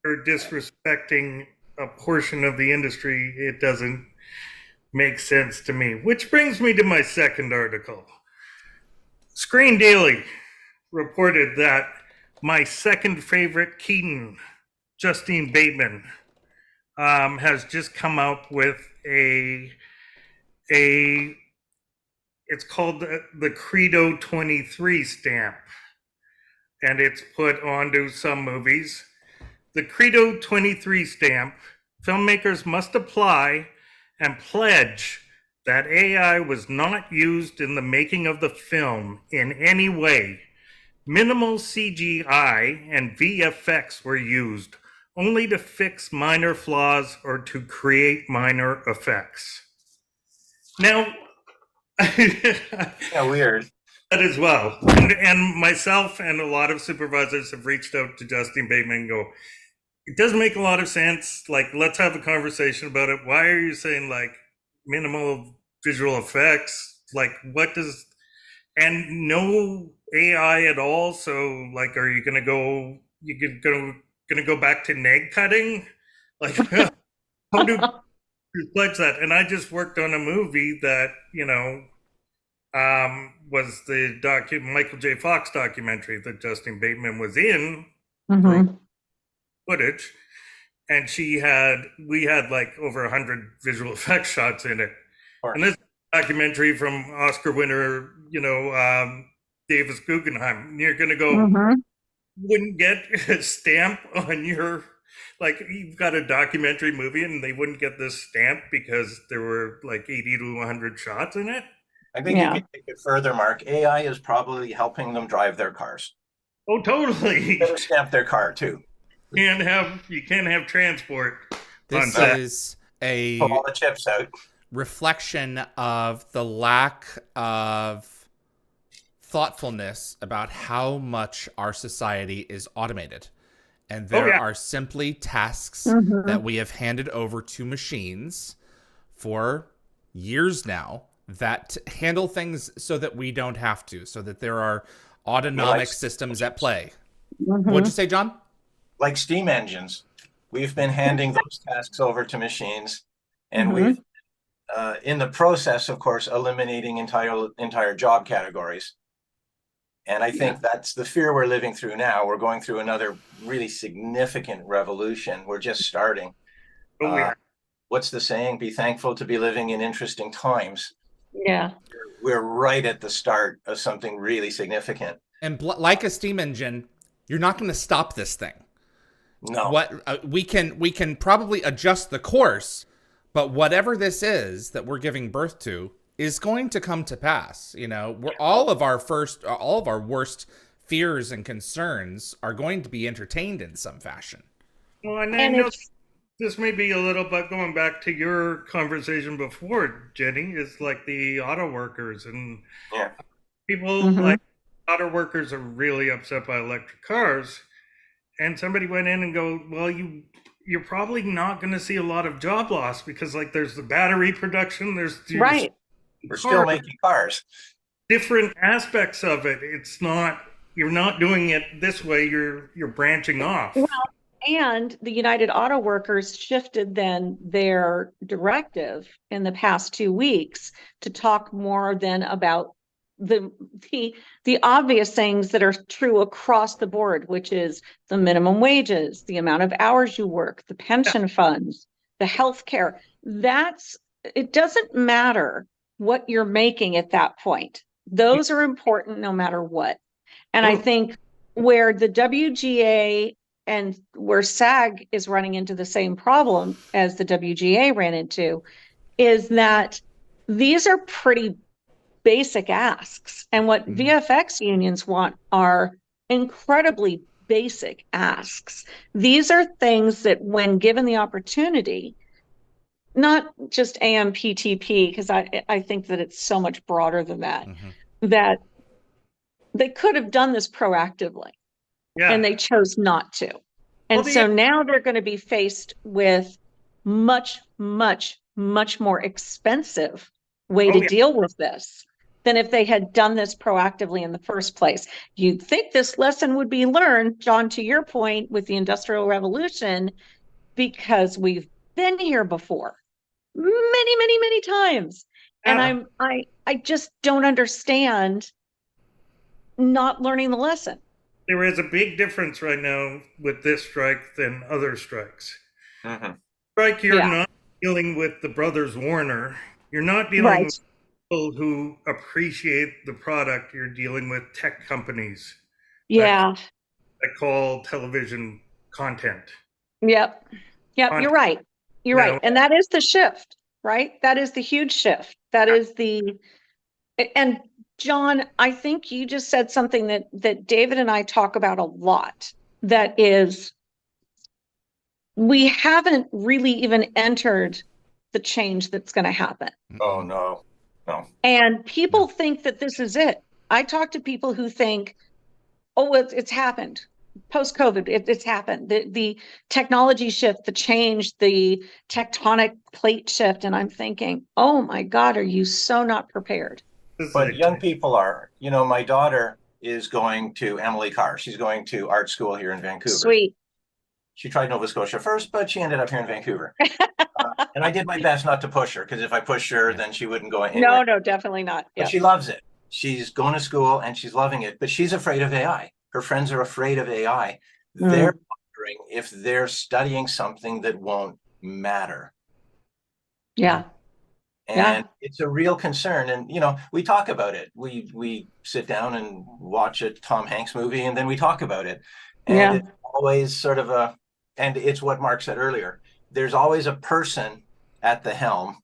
disrespecting a portion of the industry, it doesn't make sense to me. Which brings me to my second article. Screen Daily reported that my second favorite Keaton, Justine Bateman, has just come up with it's called the Credo 23 stamp, and it's put onto some movies. The Credo 23 stamp, filmmakers must apply and pledge that AI was not used in the making of the film in any way. Minimal CGI and VFX were used only to fix minor flaws or to create minor effects. Now, yeah, weird. That as well. And myself and a lot of supervisors have reached out to Justine Bateman and go, it doesn't make a lot of sense. Like, let's have a conversation about it. Why are you saying like minimal visual effects? Like, what does, and no AI at all? So like, are you going to go back to neg cutting? Like, how do you pledge that? And I just worked on a movie that, was the Michael J. Fox documentary that Justine Bateman was in, footage, and we had like over 100 visual effects shots in it. And this documentary from Oscar winner, Davis Guggenheim, you're going to go, wouldn't get a stamp on your, like, you've got a documentary movie and they wouldn't get this stamp because there were like 80 to 100 shots in it. I think you can take it further, Mark. AI is probably helping them drive their cars. Oh, totally. They stamp their car too. You can't have transport. This is pull all the chips out. Reflection of the lack of thoughtfulness about how much our society is automated. And there are simply tasks that we have handed over to machines for years now that handle things so that we don't have to, so that there are autonomic systems at play. What'd you say, John? Like steam engines. We've been handing those tasks over to machines, and we've, in the process, of course, eliminating entire job categories. And I think that's the fear we're living through now. We're going through another really significant revolution. We're just starting. What's the saying? Be thankful to be living in interesting times. Yeah. We're right at the start of something really significant. And like a steam engine, you're not going to stop this thing. No. We can probably adjust the course, but whatever this is that we're giving birth to is going to come to pass. All of our worst fears and concerns are going to be entertained in some fashion. Well, and I know this may be a little bit going back to your conversation before, Jenny, is like the auto workers and people like auto workers are really upset by electric cars. And somebody went in and go, well, you're probably not going to see a lot of job loss because like there's the battery production, there's we're still making cars. Different aspects of it. It's not, you're not doing it this way, you're branching off. Well, and the United Auto Workers shifted then their directive in the past 2 weeks to talk more than about the obvious things that are true across the board, which is the minimum wages, the amount of hours you work, the pension funds, the health care. It doesn't matter what you're making at that point. Those are important no matter what. And I think where the WGA and where SAG is running into the same problem as the WGA ran into is that these are pretty basic asks. And what VFX unions want are incredibly basic asks. These are things that when given the opportunity, not just AMPTP, because I think that it's so much broader than that, that they could have done this proactively and they chose not to. And so now they're going to be faced with much, much, much more expensive way to deal with this than if they had done this proactively in the first place. You'd think this lesson would be learned, John, to your point, with the Industrial Revolution, because we've been here before many, many, many times. And I just don't understand not learning the lesson. There is a big difference right now with this strike than other strikes. Strike, you're not dealing with the brothers Warner. You're not dealing with people who appreciate the product. You're dealing with tech companies. That call television content. Yep. You're right. You're right. And that is the shift, right? That is the huge shift. That is and John, I think you just said something that David and I talk about a lot. That is, we haven't really even entered the change that's going to happen. Oh, no. And people think that this is it. I talk to people who think, oh, it's happened. Post-COVID, it's happened. The technology shift, the change, the tectonic plate shift. And I'm thinking, oh my God, are you so not prepared? But young people are. You know, my daughter is going to Emily Carr. She's going to art school here in Vancouver. Sweet. She tried Nova Scotia first, but she ended up here in Vancouver. And I did my best not to push her, because if I pushed her, then she wouldn't go anywhere. No, definitely not. But she loves it. She's going to school and she's loving it, but she's afraid of AI. Her friends are afraid of AI. They're wondering if they're studying something that won't matter. And it's a real concern. And, you know, we talk about it. We sit down and watch a Tom Hanks movie, and then we talk about it. And it's always sort of and it's what Mark said earlier. There's always a person at the helm.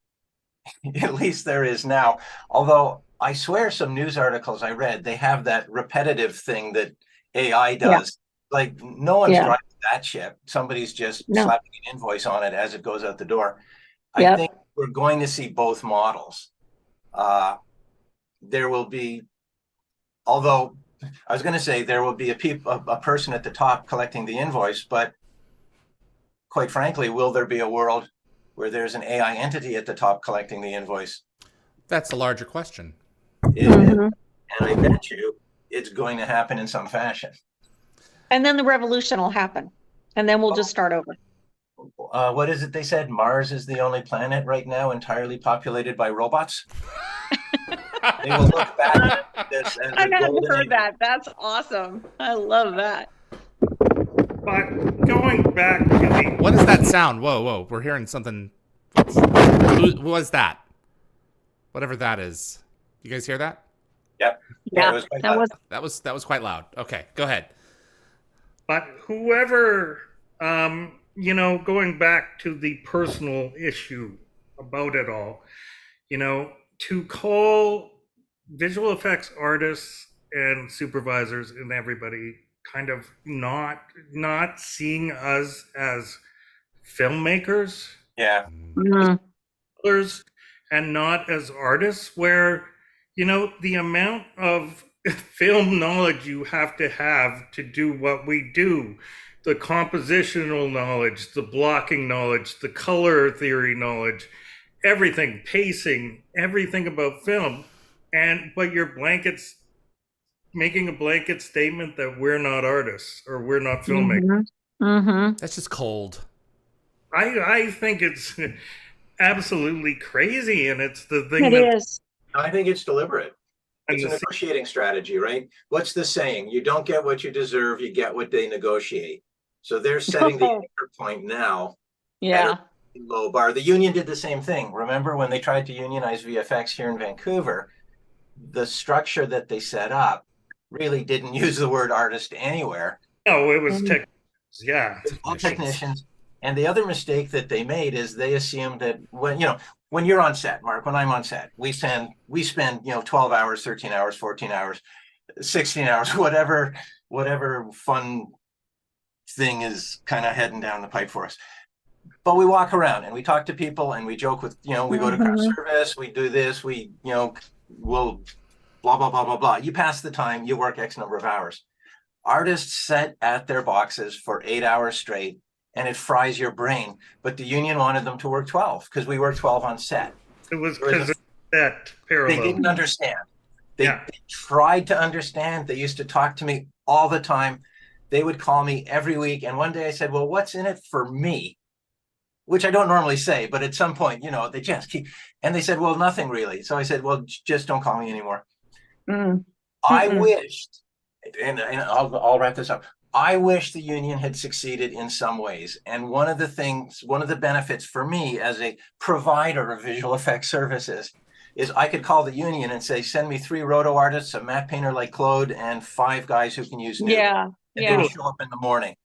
At least there is now. Although I swear some news articles I read, they have that repetitive thing that AI does. Like, no one's driving that ship. Somebody's just slapping an invoice on it as it goes out the door. I think we're going to see both models. There will be, although I was going to say there will be a person at the top collecting the invoice, but quite frankly, will there be a world where there's an AI entity at the top collecting the invoice? That's a larger question. And I bet you it's going to happen in some fashion. And then the revolution will happen. And then we'll just start over. What is it they said? Mars is the only planet right now entirely populated by robots. They will look back at this as I haven't heard that. That's awesome. I love that. But going back to the... What is that sound? Whoa. We're hearing something. Who was that? Whatever that is. You guys hear that? Yep. Yeah, that was quite loud. Okay, go ahead. But whoever, you know, going back to the personal issue about it all, you know, to call visual effects artists and supervisors and everybody kind of not seeing us as filmmakers, and not as artists, where, you know, the amount of film knowledge you have to do what we do, the compositional knowledge, the blocking knowledge, the color theory knowledge, everything, pacing, everything about film. But you're making a blanket statement that we're not artists or we're not filmmakers. That's just cold. I think it's absolutely crazy, and it's the thing it is. I think it's deliberate. It's a negotiating strategy, right? What's the saying? You don't get what you deserve, you get what they negotiate. So they're setting the anchor point now. Yeah. Low bar. The union did the same thing. Remember when they tried to unionize VFX here in Vancouver? The structure that they set up really didn't use the word artist anywhere. No, it was technicians. Yeah. All technicians. And the other mistake that they made is they assumed that when you're on set, Mark, when I'm on set, we spend 12 hours, 13 hours, 14 hours, 16 hours, whatever fun thing is kind of heading down the pipe for us. But we walk around and we talk to people and we joke with, you know, we go to craft Mhm. service, we do this, we, you know, we'll blah, blah, blah, blah, blah. You pass the time, you work X number of hours. Artists sit at their boxes for 8 hours straight and it fries your brain. But the union wanted them to work 12 because we work 12 on set. It was because of that They parallel. didn't understand. They Yeah. tried to understand. They used to talk to me all the time. They would call me every week. And one day I said, well, what's in it for me? Which I don't normally say, but at some point, you know, they just keep, and they said, well, nothing really. So I said, well, just don't call me anymore. Mm. I Mm-mm. wished, and I'll wrap this up. I wish the union had succeeded in some ways. And one of the benefits for me as a provider of visual effects services is I could call the union and say, send me 3 roto artists, a matte painter like Claude, and 5 guys who can use nude. Yeah. And Yeah. they show up in the morning.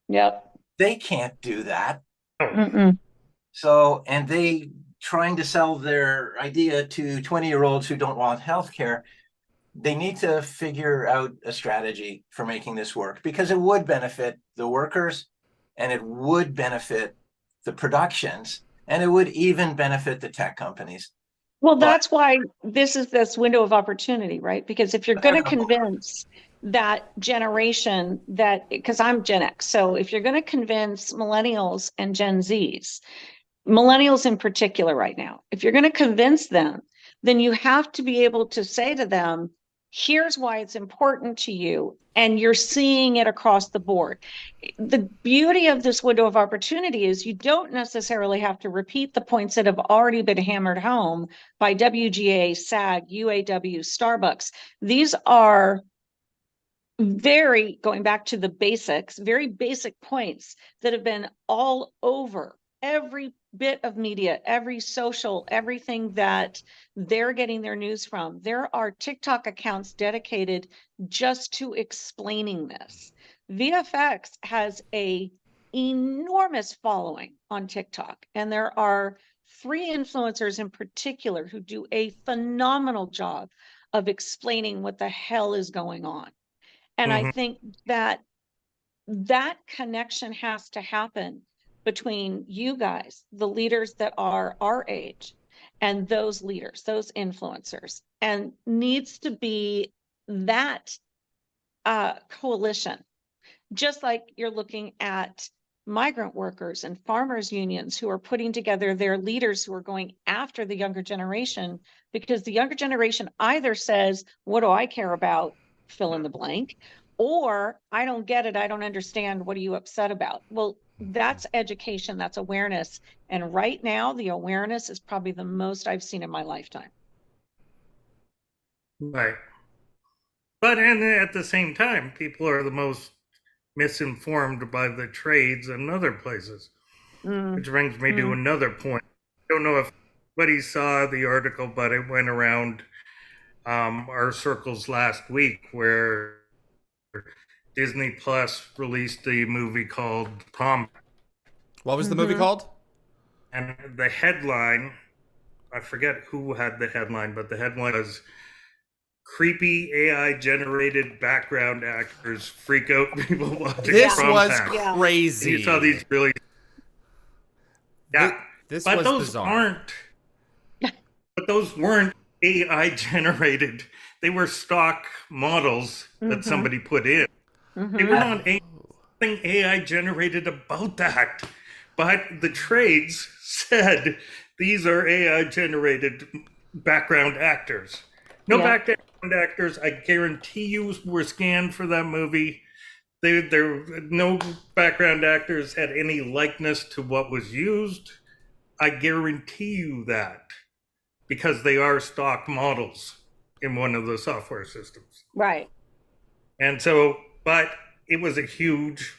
Yep. They can't do that. Mm-mm. So, and they trying to sell their idea to 20-year-olds who don't want healthcare. They need to figure out a strategy for making this work because it would benefit the workers and it would benefit the productions and it would even benefit the tech companies. Well, But- that's why this is this window of opportunity, right? Because if you're going to convince that generation that, because I'm Gen X, so if you're going to convince millennials and Gen Zs, millennials in particular right now, if you're going to convince them, then you have to be able to say to them, here's why it's important to you. And you're seeing it across the board. The beauty of this window of opportunity is you don't necessarily have to repeat the points that have already been hammered home by WGA, SAG, UAW, Starbucks. These are going back to the basics, very basic points that have been all over every bit of media, every social, everything that they're getting their news from. There are TikTok accounts dedicated just to explaining this. VFX has a enormous following on TikTok, and there are 3 influencers in particular who do a phenomenal job of explaining what the hell is going on. And I think that connection has to happen between you guys, the leaders that are our age, and those leaders, those influencers, and needs to be that coalition. Just like you're looking at migrant workers and farmers unions who are putting together their leaders who are going after the younger generation, because the younger generation either says, what do I care about? Fill in the blank. Or I don't get it. I don't understand. What are you upset about? Well, that's education. That's awareness. And right now, the awareness is probably the most I've seen in my lifetime. Right. But and at the same time, people are the most misinformed by the trades and other places. Which brings me to another point. I don't know if anybody saw the article, but it went around our circles last week where Disney Plus released a movie called Prom. What was the movie called? And the headline, I forget who had the headline, but the headline was creepy AI-generated background actors freak out people watching This Prom was Pack. crazy. And you saw these really... Yeah. This but was those bizarre. But those weren't AI-generated. They were stock models that somebody put in. They were not anything AI-generated about that. But the trades said these are AI-generated background actors. No background actors, I guarantee you, were scanned for that movie. No background actors had any likeness to what was used. I guarantee you that. Because they are stock models in one of the software systems. Right. And so, but it was a huge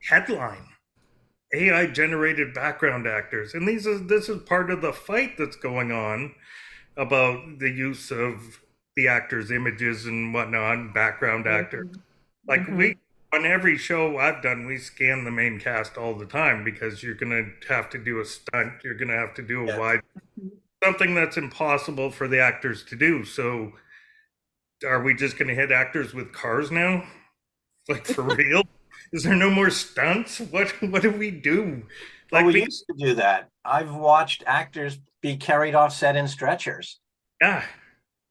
headline. AI generated background actors. And this is part of the fight that's going on about the use of the actors' images and whatnot, background actors. Like we, on every show I've done, we scan the main cast all the time because you're going to have to do a stunt. You're going to have to do a wide, something that's impossible for the actors to do. So are we just going to hit actors with cars now? Like for real? Is there no more stunts? What do we do? Like, we used to do that. I've watched actors be carried off set in stretchers. Yeah.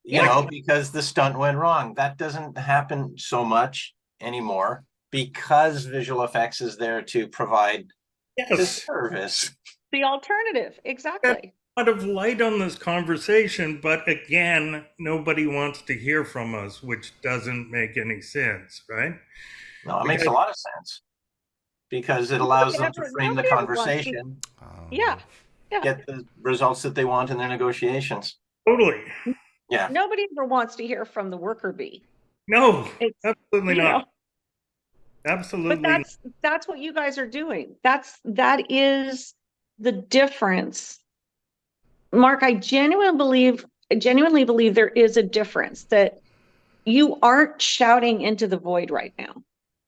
You know, because the stunt went wrong. That doesn't happen so much anymore because visual effects is there to provide the service. The alternative, exactly. A lot of light on this conversation, but again, nobody wants to hear from us, which doesn't make any sense, right? No, it makes a lot of sense because it allows them to frame the conversation. Yeah. get the results that they want in their negotiations. Totally. Yeah. Nobody ever wants to hear from the worker bee. No, absolutely not. Absolutely. But that's what you guys are doing. That is the difference. Mark, I genuinely believe there is a difference, that you aren't shouting into the void right now.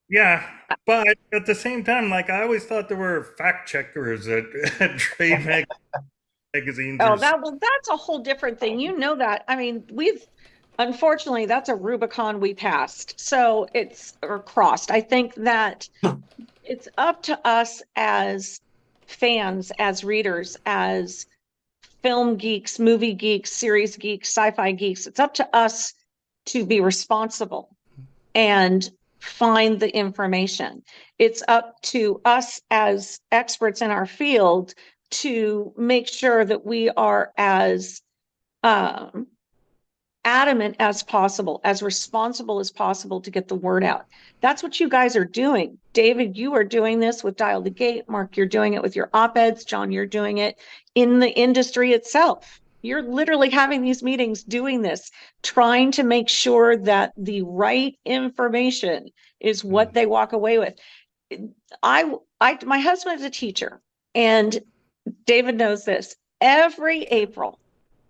Yeah, but at the same time, like, I always thought there were fact checkers at trade magazines. Oh, that's a whole different thing. You know that. I mean, unfortunately, that's a Rubicon we passed. So or crossed. I think that it's up to us as fans, as readers, as film geeks, movie geeks, series geeks, sci-fi geeks. It's up to us to be responsible and find the information. It's up to us as experts in our field to make sure that we are as adamant as possible, as responsible as possible to get the word out. That's what you guys are doing. David, you are doing this with Dial the Gate. Mark, you're doing it with your op-eds. John, you're doing it in the industry itself. You're literally having these meetings, doing this, trying to make sure that the right information is what they walk away with. My husband is a teacher, and David knows this. Every April,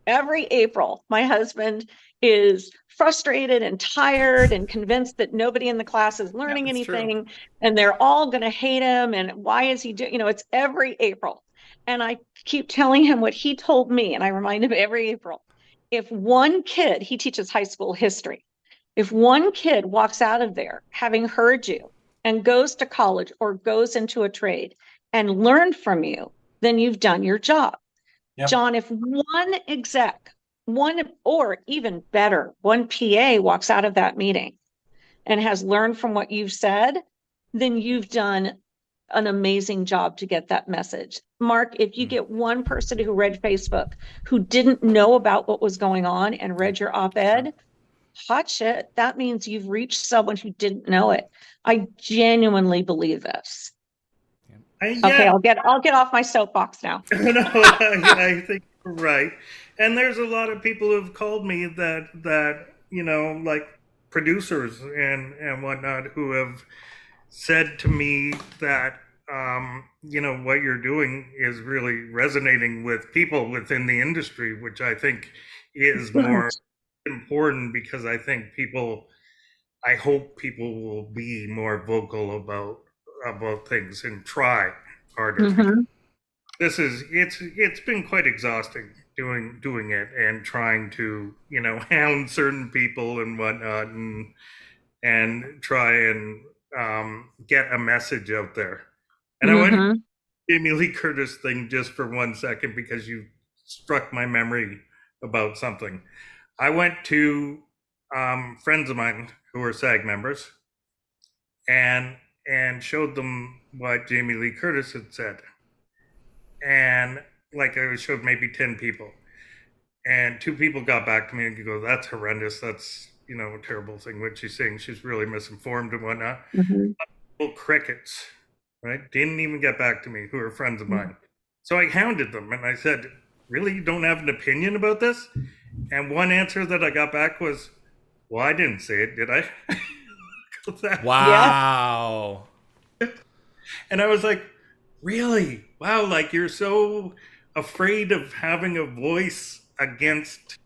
my husband is frustrated and tired and convinced that nobody in the class is learning anything, and they're all going to hate him. And why is he doing? It's every April. And I keep telling him what he told me, and I remind him every April. If one kid, he teaches high school history, if one kid walks out of there having heard you and goes to college or goes into a trade and learned from you, then you've done your job. Yep. John, if one exec, or even better, one PA walks out of that meeting and has learned from what you've said, then you've done an amazing job to get that message. Mark, if you get one person who read Facebook who didn't know about what was going on and read your op-ed, hot shit, that means you've reached someone who didn't know it. I genuinely believe this. Okay, I'll get off my soapbox now. No, I think you're right. And there's a lot of people who've called me that like producers and whatnot, who have said to me that what you're doing is really resonating with people within the industry, which I think is more important, because I hope people will be more vocal about things and try harder. Mm-hmm. It's been quite exhausting doing it and trying to hound certain people and whatnot and try and get a message out there. And I went to the Jamie Lee Curtis thing just for 1 second, because you struck my memory about something. I went to friends of mine who are SAG members and showed them what Jamie Lee Curtis had said. And I showed maybe 10 people. And 2 people got back to me and go, "That's horrendous. That's, a terrible thing what she's saying. She's really misinformed and whatnot." Well, crickets, right? Didn't even get back to me, who are friends of mine. So I hounded them and I said, "Really? You don't have an opinion about this?" And one answer that I got back was, "Well, I didn't say it, did I?" Wow. And I was like, really? Wow, you're so afraid of having a voice against,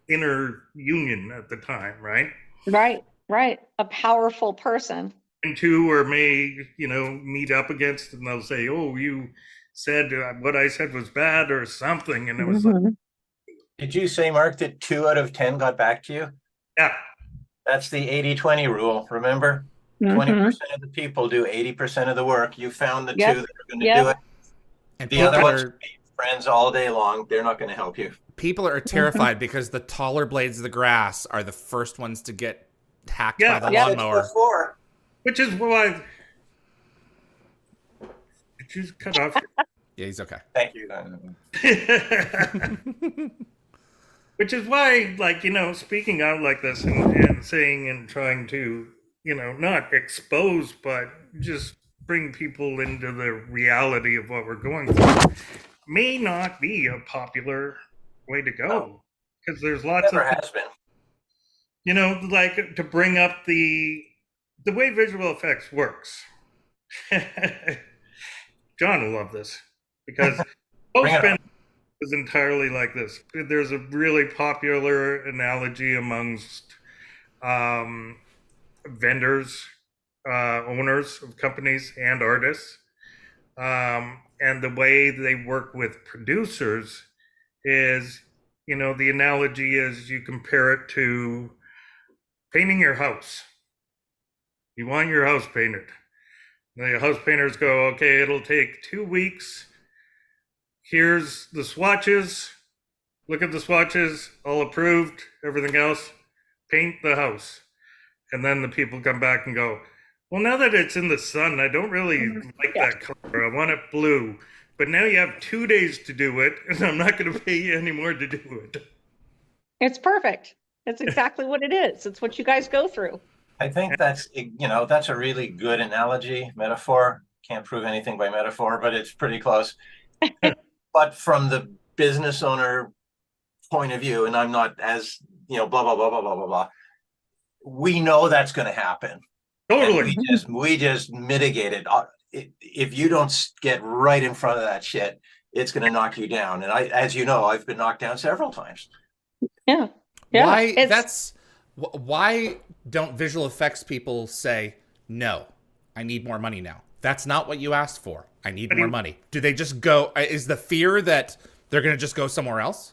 inner union at the time, right? Right. A powerful person. And 2 or may, meet up against, and they'll say, "Oh, you said what I said was bad," or something. And it was like... Did you say, Mark, that 2 out of 10 got back to you? Yeah. That's the 80-20 rule, remember? 20% of the people do 80% of the work. You found the 2 that are going to do it. And The people other ones are be friends all day long. They're not going to help you. people are terrified because the taller blades of the grass are the first ones to get hacked Yeah, by the yeah. lawnmower. Before. which is why. Did you just cut off? Yeah, he's okay. Thank you. Which is why, like, speaking out like this and saying and trying to, not expose, but just bring people into the reality of what we're going through may not be a popular way to go. Because there's lots Never of, has been. like to bring up the way visual effects works. John will love this because post-spin is entirely like this. There's a really popular analogy amongst vendors, owners of companies, and artists. And the way they work with producers is, the analogy is you compare it to painting your house. You want your house painted. The house painters go, okay, it'll take 2 weeks. Here's the swatches. Look at the swatches, all approved, everything else. Paint the house. And then the people come back and go, well, now that it's in the sun, I don't really like that color. I want it blue. But now you have 2 days to do it, and I'm not going to pay you any more to do it. It's perfect. It's exactly what it is. It's what you guys go through. I think that's a really good analogy, metaphor. Can't prove anything by metaphor, but it's pretty close. But from the business owner point of view, and I'm not as, blah, blah, blah, blah, blah, blah, blah. We know that's going to happen. Totally. And we just mitigate it. If you don't get right in front of that shit, it's going to knock you down. And as you know, I've been knocked down several times. Yeah. Why don't visual effects people say, no, I need more money now? That's not what you asked for. I need more money. Do they just go, is the fear that they're going to just go somewhere else?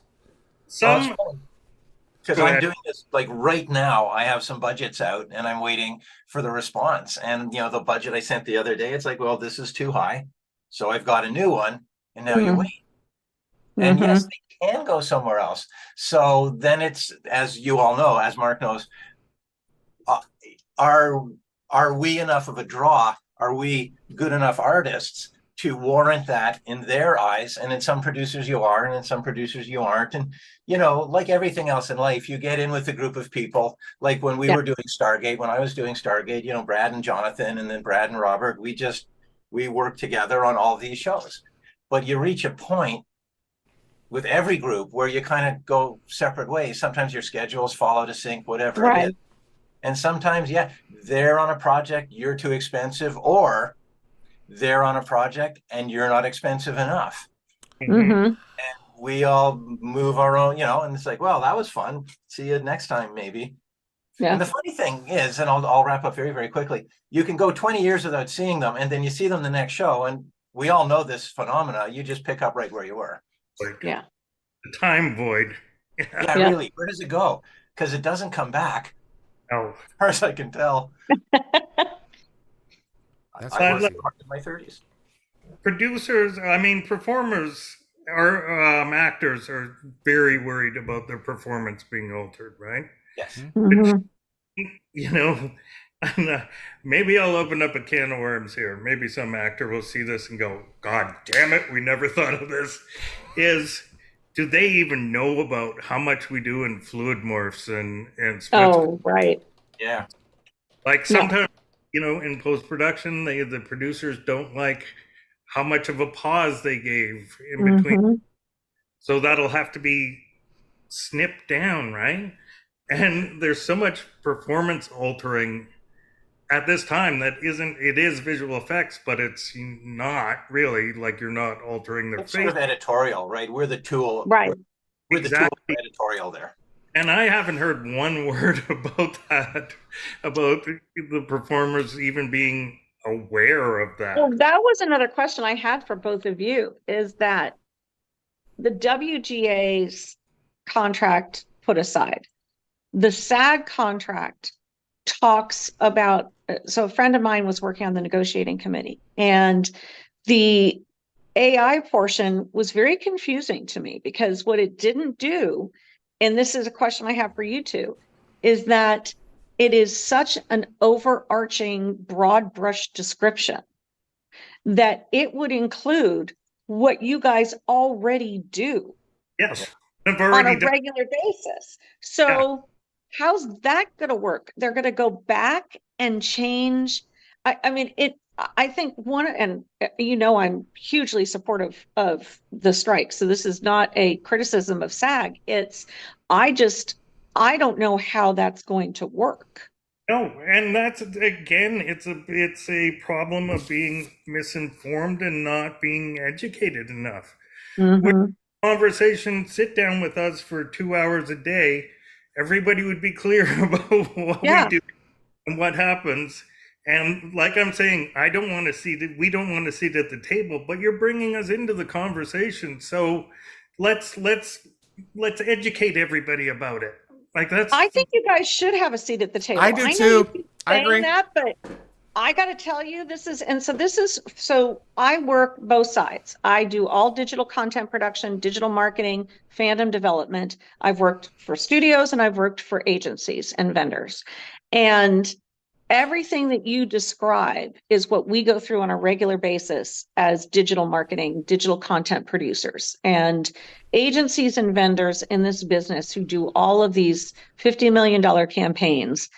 Because I'm doing this like right now. I have some budgets out and I'm waiting for the response. And the budget I sent the other day, it's like, well, this is too high. So I've got a new one, and now you wait. And yes, they can go somewhere else. So then it's, as you all know, as Mark knows, are we enough of a draw? Are we good enough artists to warrant that in their eyes? And in some producers you are, and in some producers you aren't. And, like everything else in life, you get in with a group of people. Like when we were doing Stargate, when I was doing Stargate, Brad and Jonathan, and then Brad and Robert, we worked together on all these shows. But you reach a point with every group where you kind of go separate ways. Sometimes your schedules fall out of sync, whatever it is. And sometimes, they're on a project, you're too expensive, or they're on a project and you're not expensive enough. And we all move our own, and it's like, well, that was fun. See you next time, maybe. And the funny thing is, and I'll wrap up very, very quickly, you can go 20 years without seeing them, and then you see them the next show, and we all know this phenomena. You just pick up right where you were. The time void. Really. Where does it go? Because it doesn't come back. No. As far as I can tell. I was in my 30s. Producers, performers, actors are very worried about their performance being altered, right? Yes. Maybe I'll open up a can of worms here. Maybe some actor will see this and go, God damn it, we never thought of this. Do they even know about how much we do in fluid morphs and splits? Oh, right. Yeah. Like sometimes, in post-production, the producers don't like how much of a pause they gave in between. So that'll have to be snipped down, right? And there's so much performance altering at this time that it is visual effects, but it's not really, like, you're not altering their face. Sort of editorial, right? We're the tool. Right. We're the tool for editorial there. And I haven't heard one word about that, about the performers even being aware of that. Well, that was another question I had for both of you, is that the WGA's contract put aside, the SAG contract talks about, so a friend of mine was working on the negotiating committee, and the AI portion was very confusing to me, because what it didn't do, and this is a question I have for you two, is that it is such an overarching broad brush description that it would include what you guys already do. Yes, I've on already a done. regular basis. So how's that going to work? They're going to go back and change. I mean, I think and I'm hugely supportive of the strike. So this is not a criticism of SAG. I don't know how that's going to work. No, and that's again, it's a problem of being misinformed and not being educated enough. With conversation, sit down with us for 2 hours a day, everybody would be clear about what we do and what happens. And like I'm saying, I don't want to see that. We don't want to sit at the table, but you're bringing us into the conversation. So let's educate everybody about it. Like I think you guys should have a seat at the table. I do too. I agree. That, but I got to tell you, so I work both sides. I do all digital content production, digital marketing, fandom development. I've worked for studios and I've worked for agencies and vendors. And everything that you describe is what we go through on a regular basis as digital marketing, digital content producers. And agencies and vendors in this business who do all of these $50 million campaigns,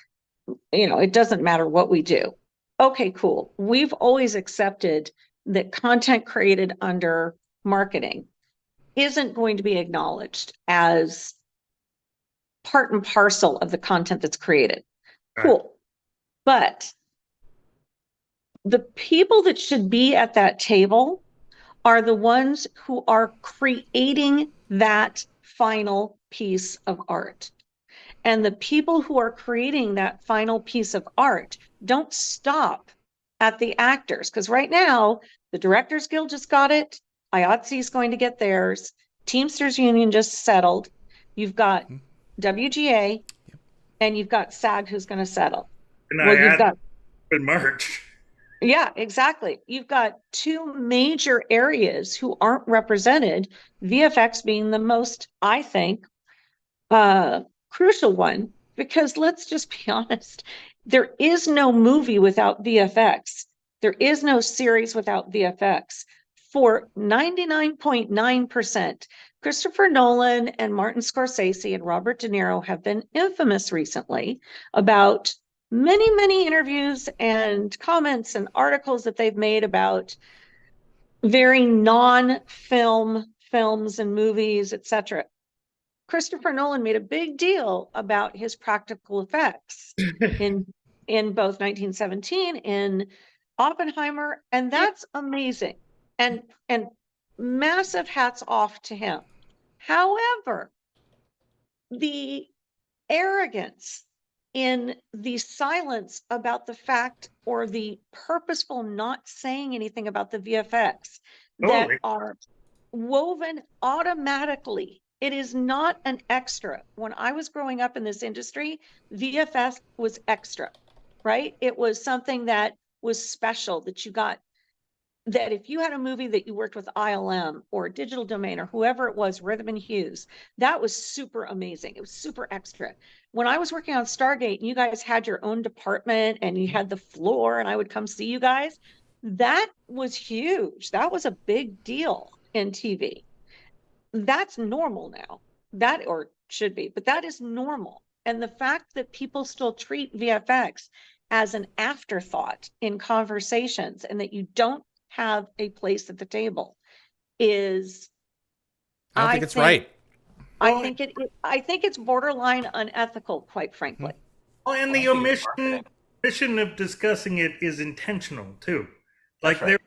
it doesn't matter what we do. Okay, cool. We've always accepted that content created under marketing isn't going to be acknowledged as part and parcel of the content that's created. Cool. But the people that should be at that table are the ones who are creating that final piece of art. And the people who are creating that final piece of art don't stop at the actors. Because right now, the Directors Guild just got it. IATSE is going to get theirs. Teamsters Union just settled. You've got WGA, and you've got SAG who's going to settle. And you've got in March. Yeah, exactly. You've got two major areas who aren't represented, VFX being the most, I think, crucial one, because let's just be honest, there is no movie without VFX. There is no series without VFX. For 99.9%, Christopher Nolan and Martin Scorsese and Robert De Niro have been infamous recently about many interviews and comments and articles that they've made about very non-film films and movies, etc. Christopher Nolan made a big deal about his practical effects in both 1917 in Oppenheimer, and that's amazing, and massive hats off to him. However, the arrogance in the silence about the fact or the purposeful not saying anything about the VFX that are woven automatically. It is not an extra. When I was growing up in this industry, VFX was extra, right? It was something that was special that you got, that if you had a movie that you worked with ILM or Digital Domain or whoever it was, Rhythm and Hues, that was super amazing. It was super extra. When I was working on Stargate and you guys had your own department and you had the floor and I would come see you guys, that was huge. That was a big deal in TV. That's normal now. That, or should be, but that is normal. And the fact that people still treat VFX as an afterthought in conversations and that you don't have a place at the table is, I don't think it's right. I think it's borderline unethical, quite frankly. Well, and the omission of discussing it is intentional too. Like there's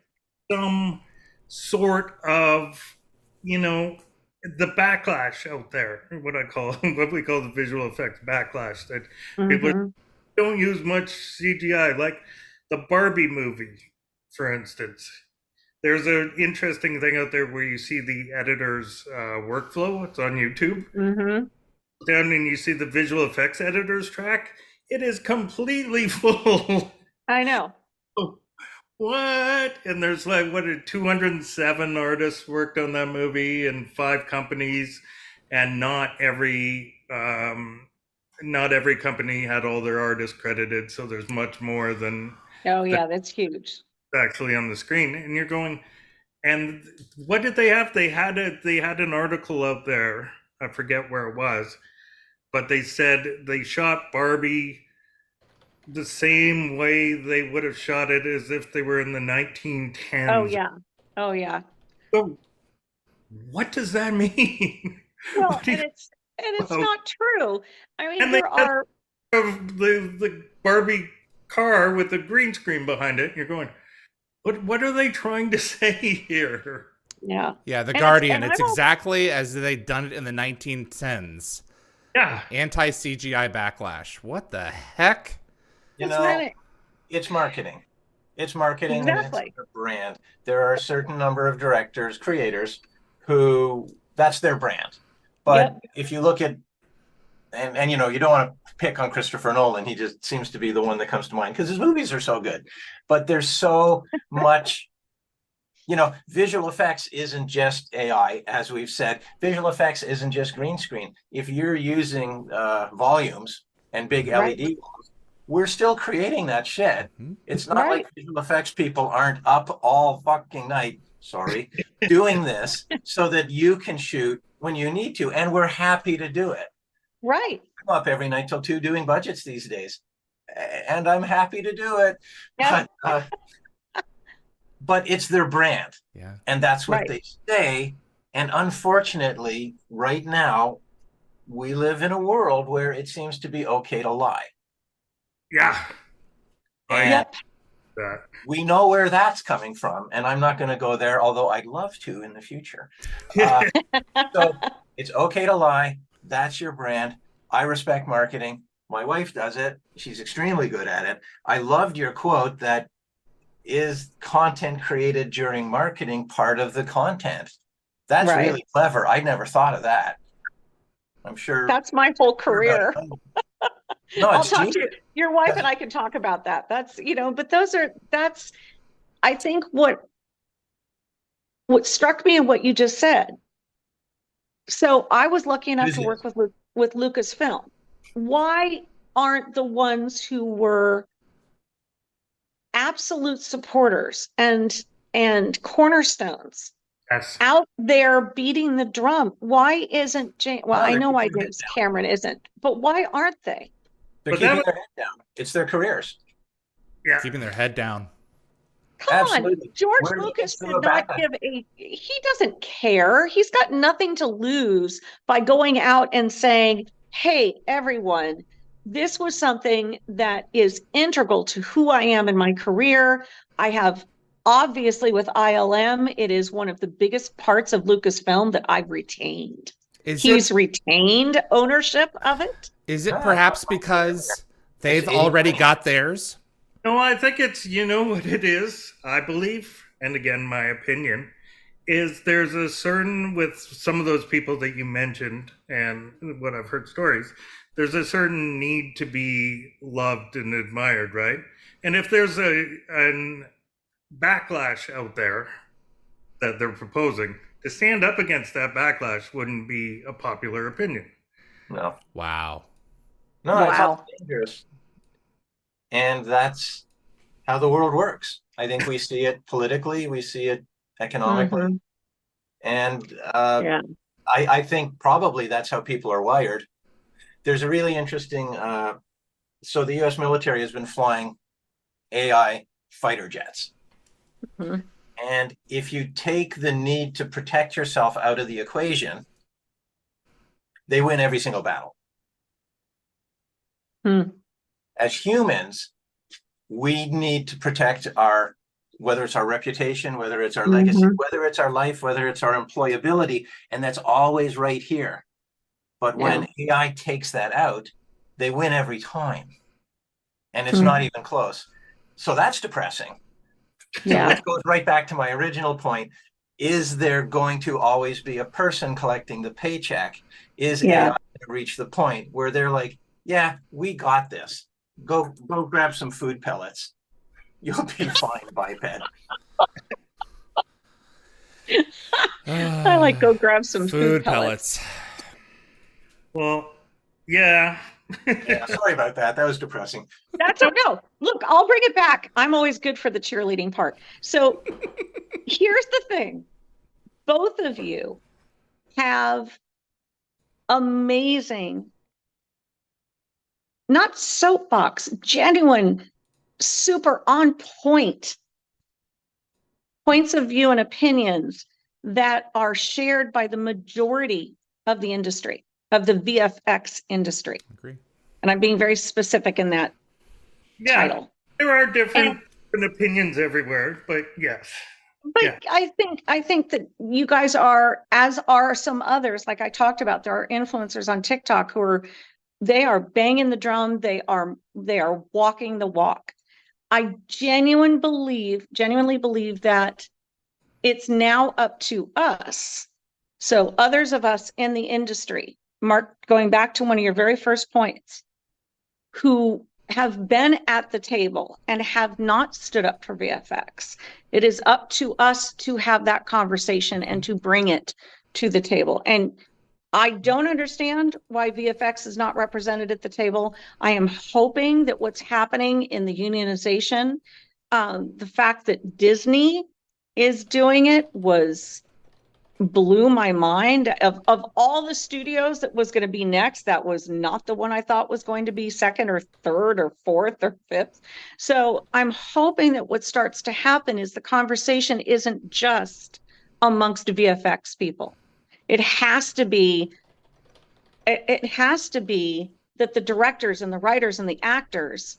some sort of, the backlash out there, what we call the visual effects backlash, that people don't use much CGI, like the Barbie movie, for instance. There's an interesting thing out there where you see the editor's workflow. It's on YouTube. Down and you see the visual effects editor's track. It is completely full. I know. what? And there's like, 207 artists worked on that movie and 5 companies, and not every company had all their artists credited. So there's much more than Oh yeah, that's huge. actually on the screen. And you're going, and what did they have? They had an article out there. I forget where it was, but they said they shot Barbie the same way they would have shot it as if they were in the 1910s. Oh yeah. Oh yeah. So what does that mean? Well, and it's not true. I mean, there are the Barbie car with the green screen behind it. And you're going, what are they trying to say here? Yeah. Yeah, The Guardian. It's exactly as they'd done it in the 1910s. Yeah. Anti-CGI backlash. What the heck? You know, it's marketing. It's marketing. Exactly. And it's a brand. There are a certain number of directors, creators, who that's their brand. But if you look at, and you know, you don't want to pick on Christopher Nolan. He just seems to be the one that comes to mind because his movies are so good. But there's so much, you know, visual effects isn't just AI, as we've said. Visual effects isn't just green screen. If you're using volumes and big LED bulbs, we're still creating that shit. It's not like visual effects people aren't up all fucking night, doing this so that you can shoot when you need to. And we're happy to do it. Right. I'm up every night till 2 doing budgets these days. And I'm happy to do it. Yeah. But it's their brand. Yeah. And that's what they say. And unfortunately, right now, we live in a world where it seems to be okay to lie. Yeah. And we know where that's coming from. And I'm not going to go there, although I'd love to in the future. So it's okay to lie. That's your brand. I respect marketing. My wife does it. She's extremely good at it. I loved your quote that is content created during marketing part of the content. That's really clever. I never thought of that. I'm sure that's my whole career. No, I'll talk to your wife and I can talk about that. That's, you know, but that's, I think what struck me in what you just said. So I was lucky enough to work with Lucasfilm. Why aren't the ones who were absolute supporters and cornerstones out there beating the drum? Why isn't I know why James Cameron isn't, but why aren't they? They're keeping their head down. It's their careers. Yeah. Keeping their head down. Come on, George Lucas did not give he doesn't care. He's got nothing to lose by going out and saying, hey, everyone, this was something that is integral to who I am in my career. I have, obviously with ILM, it is one of the biggest parts of Lucasfilm that I've retained. He's retained ownership of it. Is it perhaps because they've already got theirs? No, I think it's, you know what it is, I believe, and again, my opinion, is there's a certain, with some of those people that you mentioned and what I've heard stories, there's a certain need to be loved and admired, right? And if there's a backlash out there that they're proposing, to stand up against that backlash wouldn't be a popular opinion. No. Wow. No, it's dangerous. And that's how the world works. I think we see it politically, we see it economically. And I think probably that's how people are wired. There's a really interesting, so the US military has been flying AI fighter jets. And if you take the need to protect yourself out of the equation, they win every single battle. As humans, we need to protect whether it's our reputation, whether it's our legacy, whether it's our life, whether it's our employability, and that's always right here. But when AI takes that out, they win every time. And it's not even close. So that's depressing. So it goes right back to my original point. Is there going to always be a person collecting the paycheck? Is AI going to reach the point where they're like, yeah, we got this. Go grab some food pellets. You'll be fine, biped. I like go grab some food pellets. Well, yeah. Yeah, sorry about that. That was depressing. That's no. Look, I'll bring it back. I'm always good for the cheerleading part. So here's the thing. Both of you have amazing, not soapbox, genuine, super on point points of view and opinions that are shared by the majority of the industry, of the VFX industry. Agree. And I'm being very specific in that title. There are different opinions everywhere, but yes. But yeah. I think that you guys are, as are some others, like I talked about, there are influencers on TikTok who they are banging the drum, they are walking the walk. I genuinely believe that it's now up to us. So others of us in the industry, Mark, going back to one of your very first points, who have been at the table and have not stood up for VFX. It is up to us to have that conversation and to bring it to the table. And I don't understand why VFX is not represented at the table. I am hoping that what's happening in the unionization, the fact that Disney is doing it blew my mind. Of all the studios that was going to be next, that was not the one I thought was going to be second or third or fourth or fifth. So I'm hoping that what starts to happen is the conversation isn't just amongst VFX people. It has to be that the directors and the writers and the actors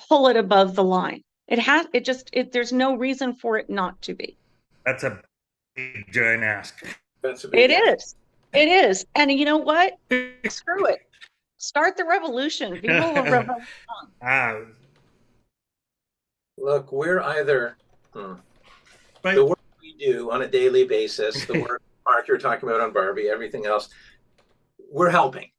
pull it above the line. There's no reason for it not to be. That's a big giant ask. It is. And you know what? Screw it. Start the revolution. People will revolution. Look, we're either the work we do on a daily basis, the work Mark you're talking about on Barbie, everything else, we're helping.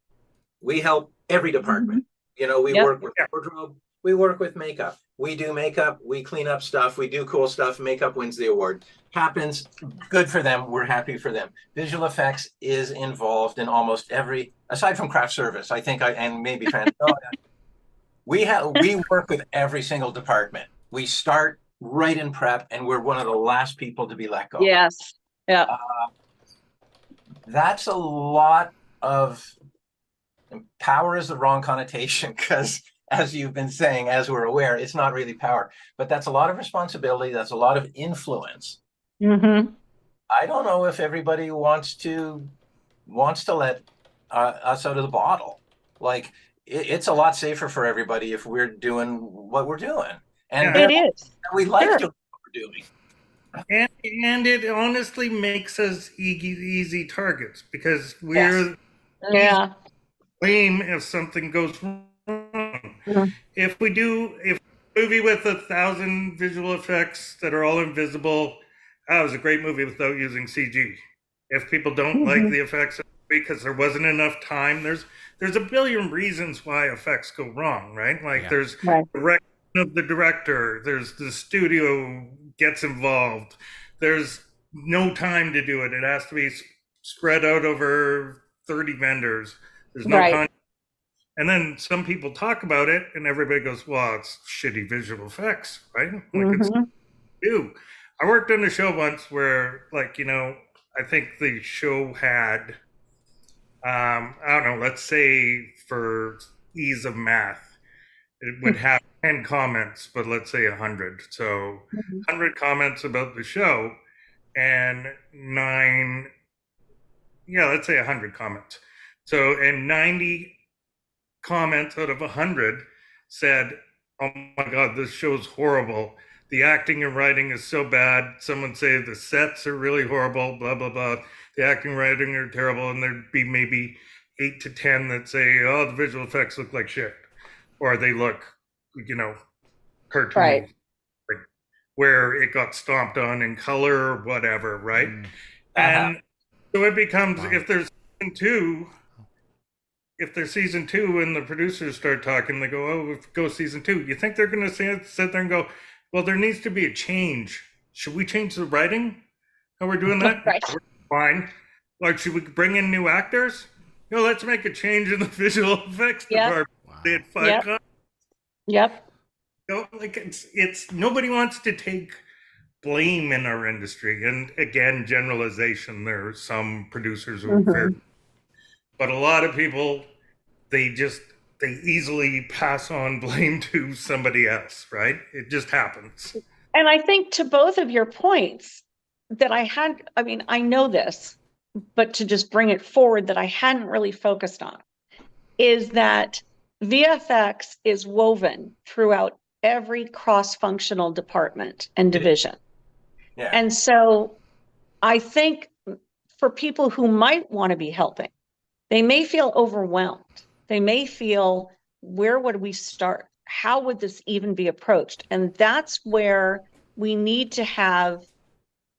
We help every department. You know, we work with wardrobe, we work with makeup. We do makeup, we clean up stuff, we do cool stuff. Makeup wins the award. Happens, good for them. We're happy for them. Visual effects is involved in almost every, aside from craft service, I think, and maybe we work with every single department. We start right in prep, and we're one of the last people to be let go. Yes. Yeah. That's a lot of power is the wrong connotation because, as you've been saying, as we're aware, it's not really power, but that's a lot of responsibility. That's a lot of influence. Mm-hmm. I don't know if everybody wants to let us out of the bottle. Like it's a lot safer for everybody if we're doing what we're doing, and it is. We like doing what we're doing. And it honestly makes us easy targets because we're blame if something goes wrong. Mm-hmm. If a movie with 1,000 visual effects that are all invisible, it was a great movie without using CG. If people don't like the effects because there wasn't enough time, there's a billion reasons why effects go wrong, right? Like there's direction of the director, there's the studio gets involved, there's no time to do it. It has to be spread out over 30 vendors. There's no time. And then some people talk about it and everybody goes, well, it's shitty visual effects, right? Like it's new. I worked on a show once where, like, you know, I think the show had, I don't know, let's say for ease of math, it would have 10 comments, but let's say 100. So 100 comments about the show and let's say 100 comments. So, and 90 comments out of 100 said, oh my God, this show's horrible. The acting and writing is so bad. Someone say the sets are really horrible, blah, blah, blah. The acting and writing are terrible. And there'd be maybe 8 to 10 that say, oh, the visual effects look like shit. Or they look, you know, cartoony. Like where it got stomped on in color or whatever, right? And so it becomes, if there's season two and the producers start talking, they go, oh, go season 2. You think they're going to sit there and go, Well, there needs to be a change. Should we change the writing? How we're doing that? Right. We're fine. Like, should we bring in new actors? No, let's make a change in the visual effects department. Wow. They had 5 Yep. cuts. Yep. Like it's nobody wants to take blame in our industry. And again, generalization. There are some producers who are very, but a lot of people, they easily pass on blame to somebody else, right? It just happens. And I think to both of your points that I know this, but to just bring it forward that I hadn't really focused on is that VFX is woven throughout every cross-functional department and division. Yeah. And so I think for people who might want to be helping, they may feel overwhelmed. They may feel, where would we start? How would this even be approached? And that's where we need to have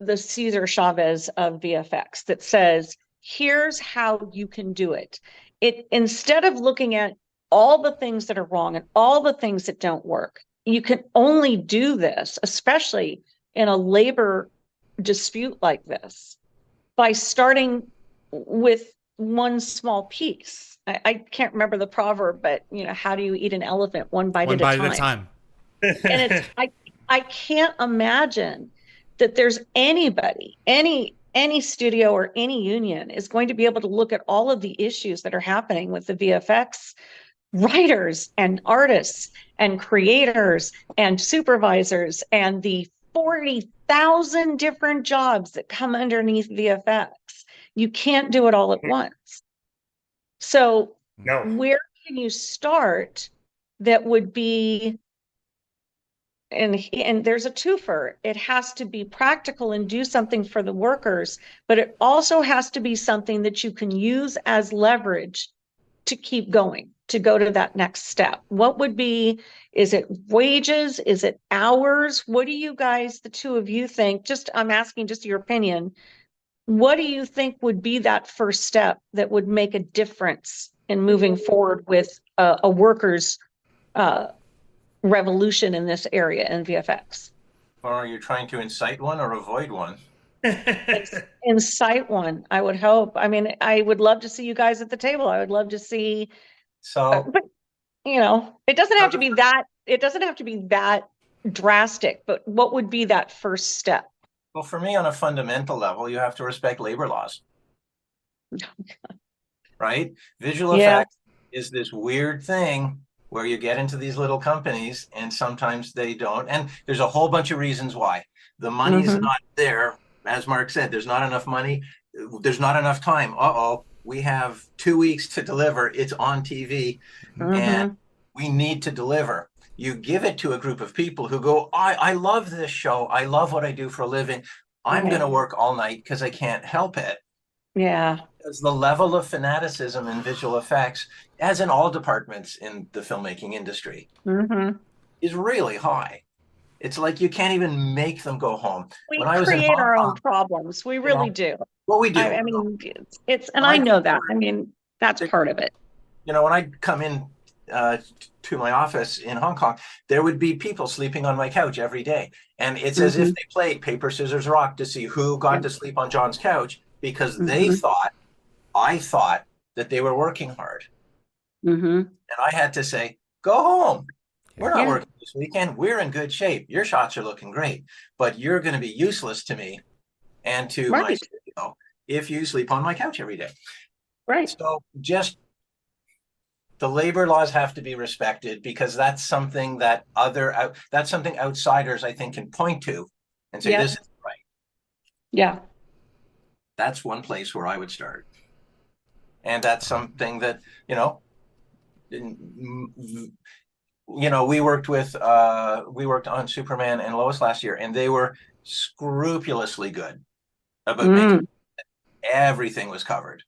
the Cesar Chavez of VFX that says, here's how you can do it. Instead of looking at all the things that are wrong and all the things that don't work, you can only do this, especially in a labor dispute like this, by starting with one small piece. I can't remember the proverb, but how do you eat an elephant? One bite at a time. And I can't imagine that there's anybody, any studio or any union is going to be able to look at all of the issues that are happening with the VFX writers and artists and creators and supervisors and the 40,000 different jobs that come underneath VFX. You can't do it all at once. So where can you start that would be, and there's a twofer. It has to be practical and do something for the workers, but it also has to be something that you can use as leverage to keep going, to go to that next step. What would be, is it wages? Is it hours? What do you guys, the two of you think, I'm asking just your opinion, what do you think would be that first step that would make a difference in moving forward with a workers' revolution in this area in VFX? Or are you trying to incite one or avoid one? Incite one, I would hope. I mean, I would love to see you guys at the table. I would love to see. But it doesn't have to be that. It doesn't have to be that drastic. But what would be that first step? Well, for me, on a fundamental level, you have to respect labor laws. Right? Visual effects is this weird thing where you get into these little companies and sometimes they don't. And there's a whole bunch of reasons why. The money's not there. As Mark said, there's not enough money. There's not enough time. We have 2 weeks to deliver. It's on TV and we need to deliver. You give it to a group of people who go, I love this show. I love what I do for a living. I'm going to work all night because I can't help it. Yeah. Because the level of fanaticism in visual effects, as in all departments in the filmmaking industry, is really high. It's like you can't even make them go home. We create our own problems. We really do. Well, we do. I mean, I know that. I mean, that's part of it. When I'd come in to my office in Hong Kong, there would be people sleeping on my couch every day. And it's as if they played paper, scissors, rock to see who got to sleep on John's couch, because I thought that they were working hard. And I had to say, go home. We're not working this weekend. We're in good shape. Your shots are looking great, but you're going to be useless to me and to my studio if you sleep on my couch every day. Right. So just the labor laws have to be respected, because that's something that that's something outsiders, I think, can point to and say, this is right. Yeah. That's one place where I would start. And that's something that, we worked on Superman and Lois last year, and they were scrupulously good about making everything was covered.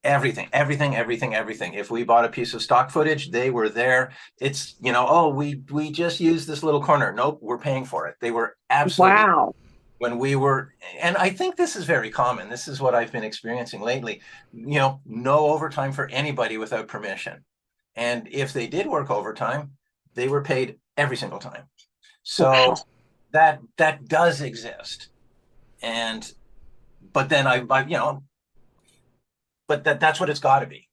Everything. If we bought a piece of stock footage, they were there. It's, we just used this little corner. Nope, we're paying for it. They were absolutely when we were, and I think this is very common. This is what I've been experiencing lately. No overtime for anybody without permission. And if they did work overtime, they were paid every single time. So that does exist. But then but that's what it's got to be.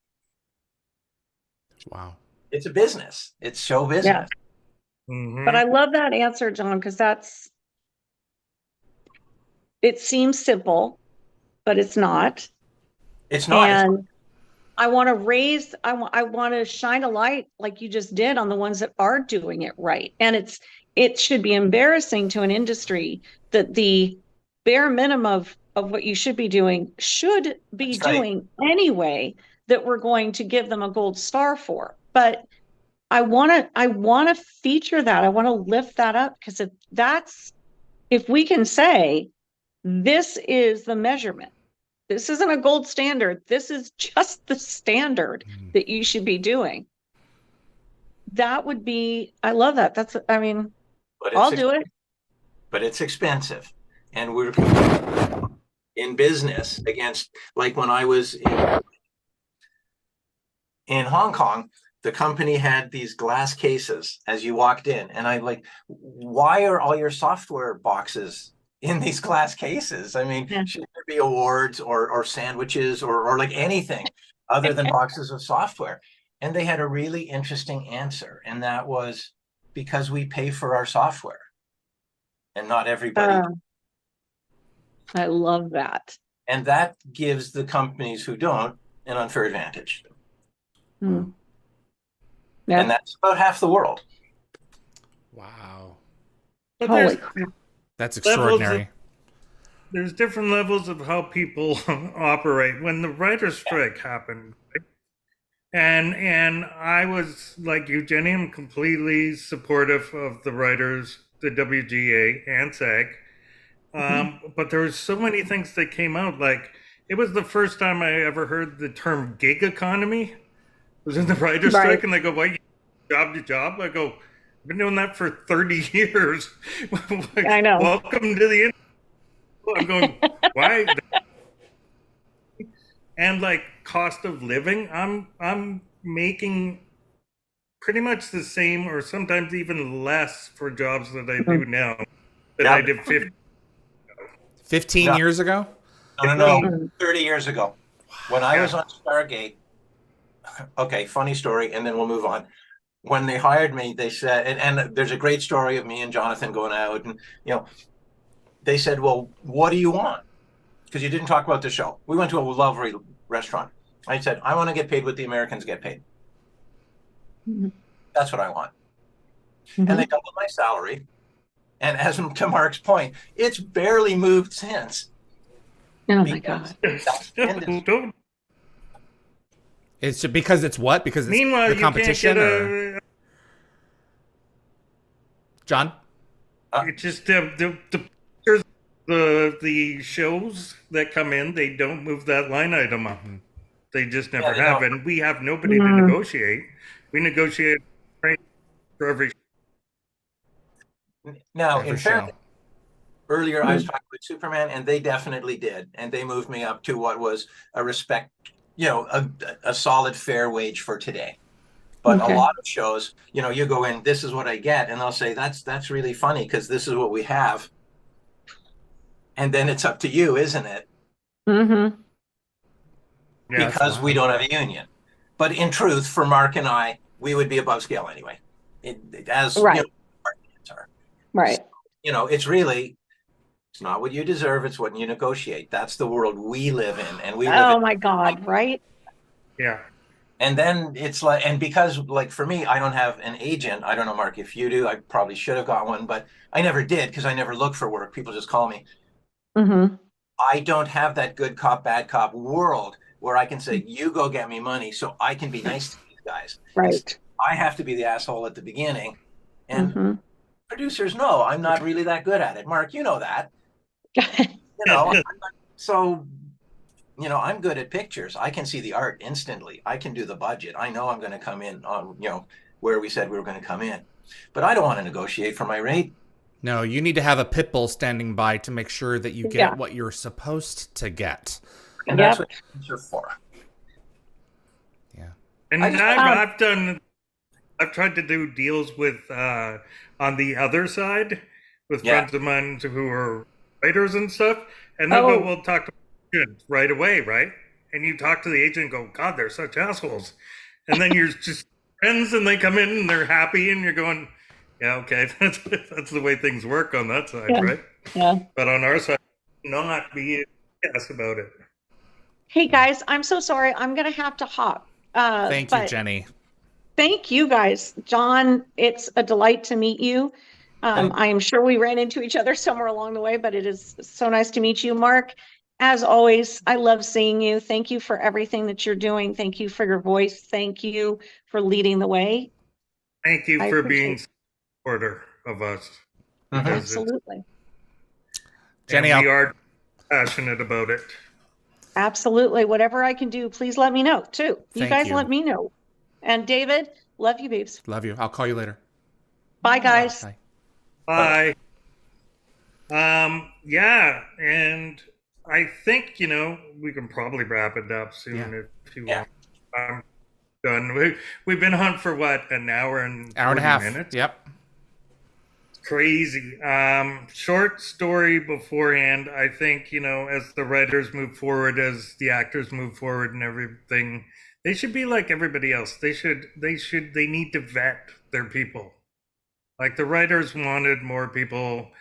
Wow. It's a business. It's show business. Mhm. But I love that answer, John, because it seems simple, but it's not. It's not. And I want to shine a light like you just did on the ones that are doing it right. And it should be embarrassing to an industry that the bare minimum of what you should be doing That's right. doing anyway, that we're going to give them a gold star for. But I want to feature that. I want to lift that up, because if we can say this is the measurement, this isn't a gold standard, this is just the standard that you should be doing. That would be, I love that. I'll do it. But it's expensive. And we're in business against, like when I was in Hong Kong, the company had these glass cases as you walked in. And I'm like, why are all your software boxes in these glass cases? I mean, should there be awards or sandwiches or like anything other than boxes of software? And they had a really interesting answer. And that was because we pay for our software and not everybody. I love that. And that gives the companies who don't an unfair advantage. Yeah. And that's about half the world. Wow. But Holy crap. That's extraordinary. There's different levels of how people operate. When the writer's strike happened, and I was like you, Jenny, I'm completely supportive of the writers, the WGA and SAG. But there was so many things that came out. Like, it was the first time I ever heard the term gig economy. It was in the writer's strike, and they go, "Why, job to job?" I go, "I've been doing that for 30 years. Like, I know. Welcome to the industry." I'm going, why? And like cost of living, I'm making pretty much the same, or sometimes even less, for jobs that I do now that I did 15 years ago? No, 30 years ago. When I was on Stargate, okay, funny story, and then we'll move on. When they hired me, they said, and there's a great story of me and Jonathan going out, and they said, "Well, what do you want?" Because you didn't talk about the show. We went to a lovely restaurant. I said, "I want to get paid what the Americans get paid. That's what I want." And they doubled my salary. And as to Mark's point, it's barely moved since. Oh my God. It's because it's what? Because it's Meanwhile, the competition? You can't get John? It's just the shows that come in, they don't move that line item up. They just never have. And we have nobody to negotiate. We negotiate for every Now, in fairness, earlier I was talking with Superman, and they definitely did. And they moved me up to what was a solid fair wage for today. But a lot of shows, you go in, this is what I get. And they'll say, that's really funny because this is what we have. And then it's up to you, isn't it? Because we don't have a union. But in truth, for Mark and I, we would be above scale anyway. Right. It's really, it's not what you deserve, it's what you negotiate. That's the world we live in. And we live my God, right? Yeah. And then it's like, and because like for me, I don't have an agent. I don't know, Mark, if you do. I probably should have got one, but I never did because I never looked for work. People just call me. I don't have that good cop, bad cop world where I can say, you go get me money so I can be nice to these guys. Right. I have to be the asshole at the beginning. And producers know I'm not really that good at it. Mark, you know that. So, I'm good at pictures. I can see the art instantly. I can do the budget. I know I'm going to come in on, where we said we were going to come in. But I don't want to negotiate for my rate. No, you need to have a pit bull standing by to make sure that you get what you're supposed to get. And that's what you're for. Yeah. And I've done I've tried to do deals with on the other side with friends of mine who are writers and stuff, and they'll go, "We'll talk to the agent right away, right?" And you talk to the agent and go, "God, they're such assholes," and then you're just friends, and they come in and they're happy, and you're going, "Yeah, okay, that's the way things work on that side, right?" Yeah. But on our side, not be yes about it. Hey guys, I'm so sorry. I'm gonna have to hop. Thank you, Jenny. Thank you guys. John, it's a delight to meet you. I am sure we ran into each other somewhere along the way, but it is so nice to meet you, Mark. As always, I love seeing you. Thank you for everything that you're doing. Thank you for your voice. Thank you for leading the way. Thank you for being supporter of us. Absolutely. Jenny, we are passionate about it. Absolutely. Whatever I can do, please let me know too. You guys let me know. And David, love you, babes. Love you. I'll call you later. Bye, guys. Bye. Yeah, and I think, we can probably wrap it up soon if you want. I'm done. We've been on for what, an hour and a half minutes? Yep. Crazy. Short story beforehand. I think, as the writers move forward, as the actors move forward and everything, they should be like everybody else. They need to vet their people. Like the writers wanted more people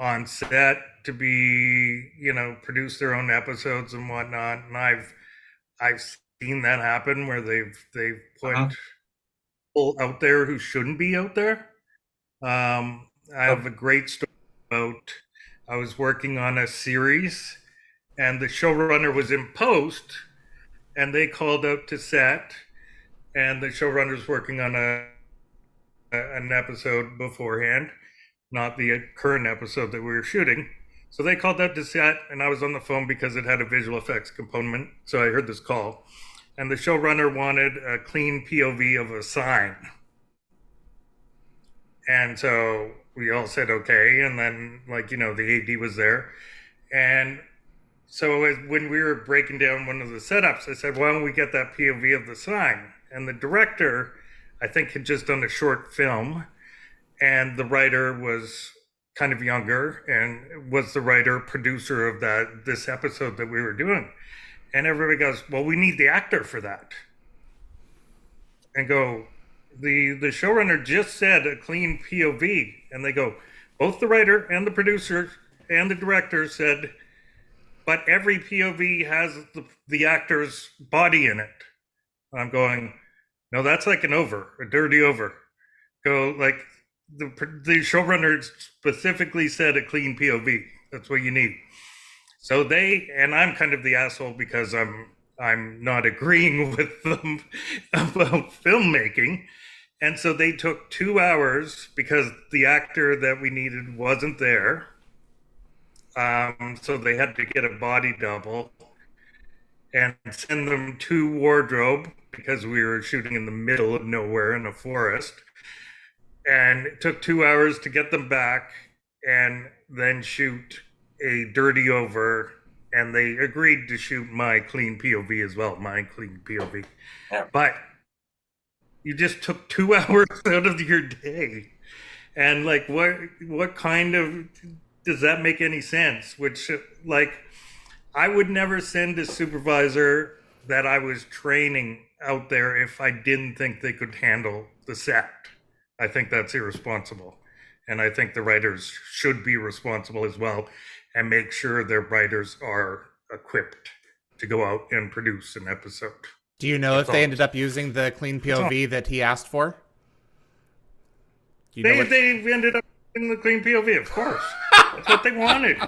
on set to be, produce their own episodes and whatnot. And I've seen that happen where they've put people out there who shouldn't be out there. I have a great story about, I was working on a series and the showrunner was in post and they called out to set, and the showrunner's working on an episode beforehand, not the current episode that we were shooting. So they called out to set, and I was on the phone because it had a visual effects component. So I heard this call, and the showrunner wanted a clean POV of a sign. And so we all said okay, and then the AD was there, and so when we were breaking down one of the setups, I said, why don't we get that POV of the sign? And the director, I think, had just done a short film, and the writer was kind of younger and was the writer producer of this episode that we were doing. And everybody goes, well, we need the actor for that. And go, the showrunner just said a clean POV. And they go, both the writer and the producer and the director said, but every POV has the actor's body in it. I'm going, no, that's like a dirty over. Go, like, the showrunner specifically said a clean POV. That's what you need. So and I'm kind of the asshole because I'm not agreeing with them about filmmaking. And so they took 2 hours because the actor that we needed wasn't there. So they had to get a body double and send them to wardrobe because we were shooting in the middle of nowhere in a forest. And it took 2 hours to get them back and then shoot a dirty over. And they agreed to shoot my clean POV as well, my clean POV. Yeah. But you just took 2 hours out of your day. And like, what kind of, does that make any sense? Which, like, I would never send a supervisor that I was training out there if I didn't think they could handle the set. I think that's irresponsible. And I think the writers should be responsible as well and make sure their writers are equipped to go out and produce an episode. Do you know if they ended up using the clean POV that he asked for? They ended up using the clean POV, of course. That's what they wanted.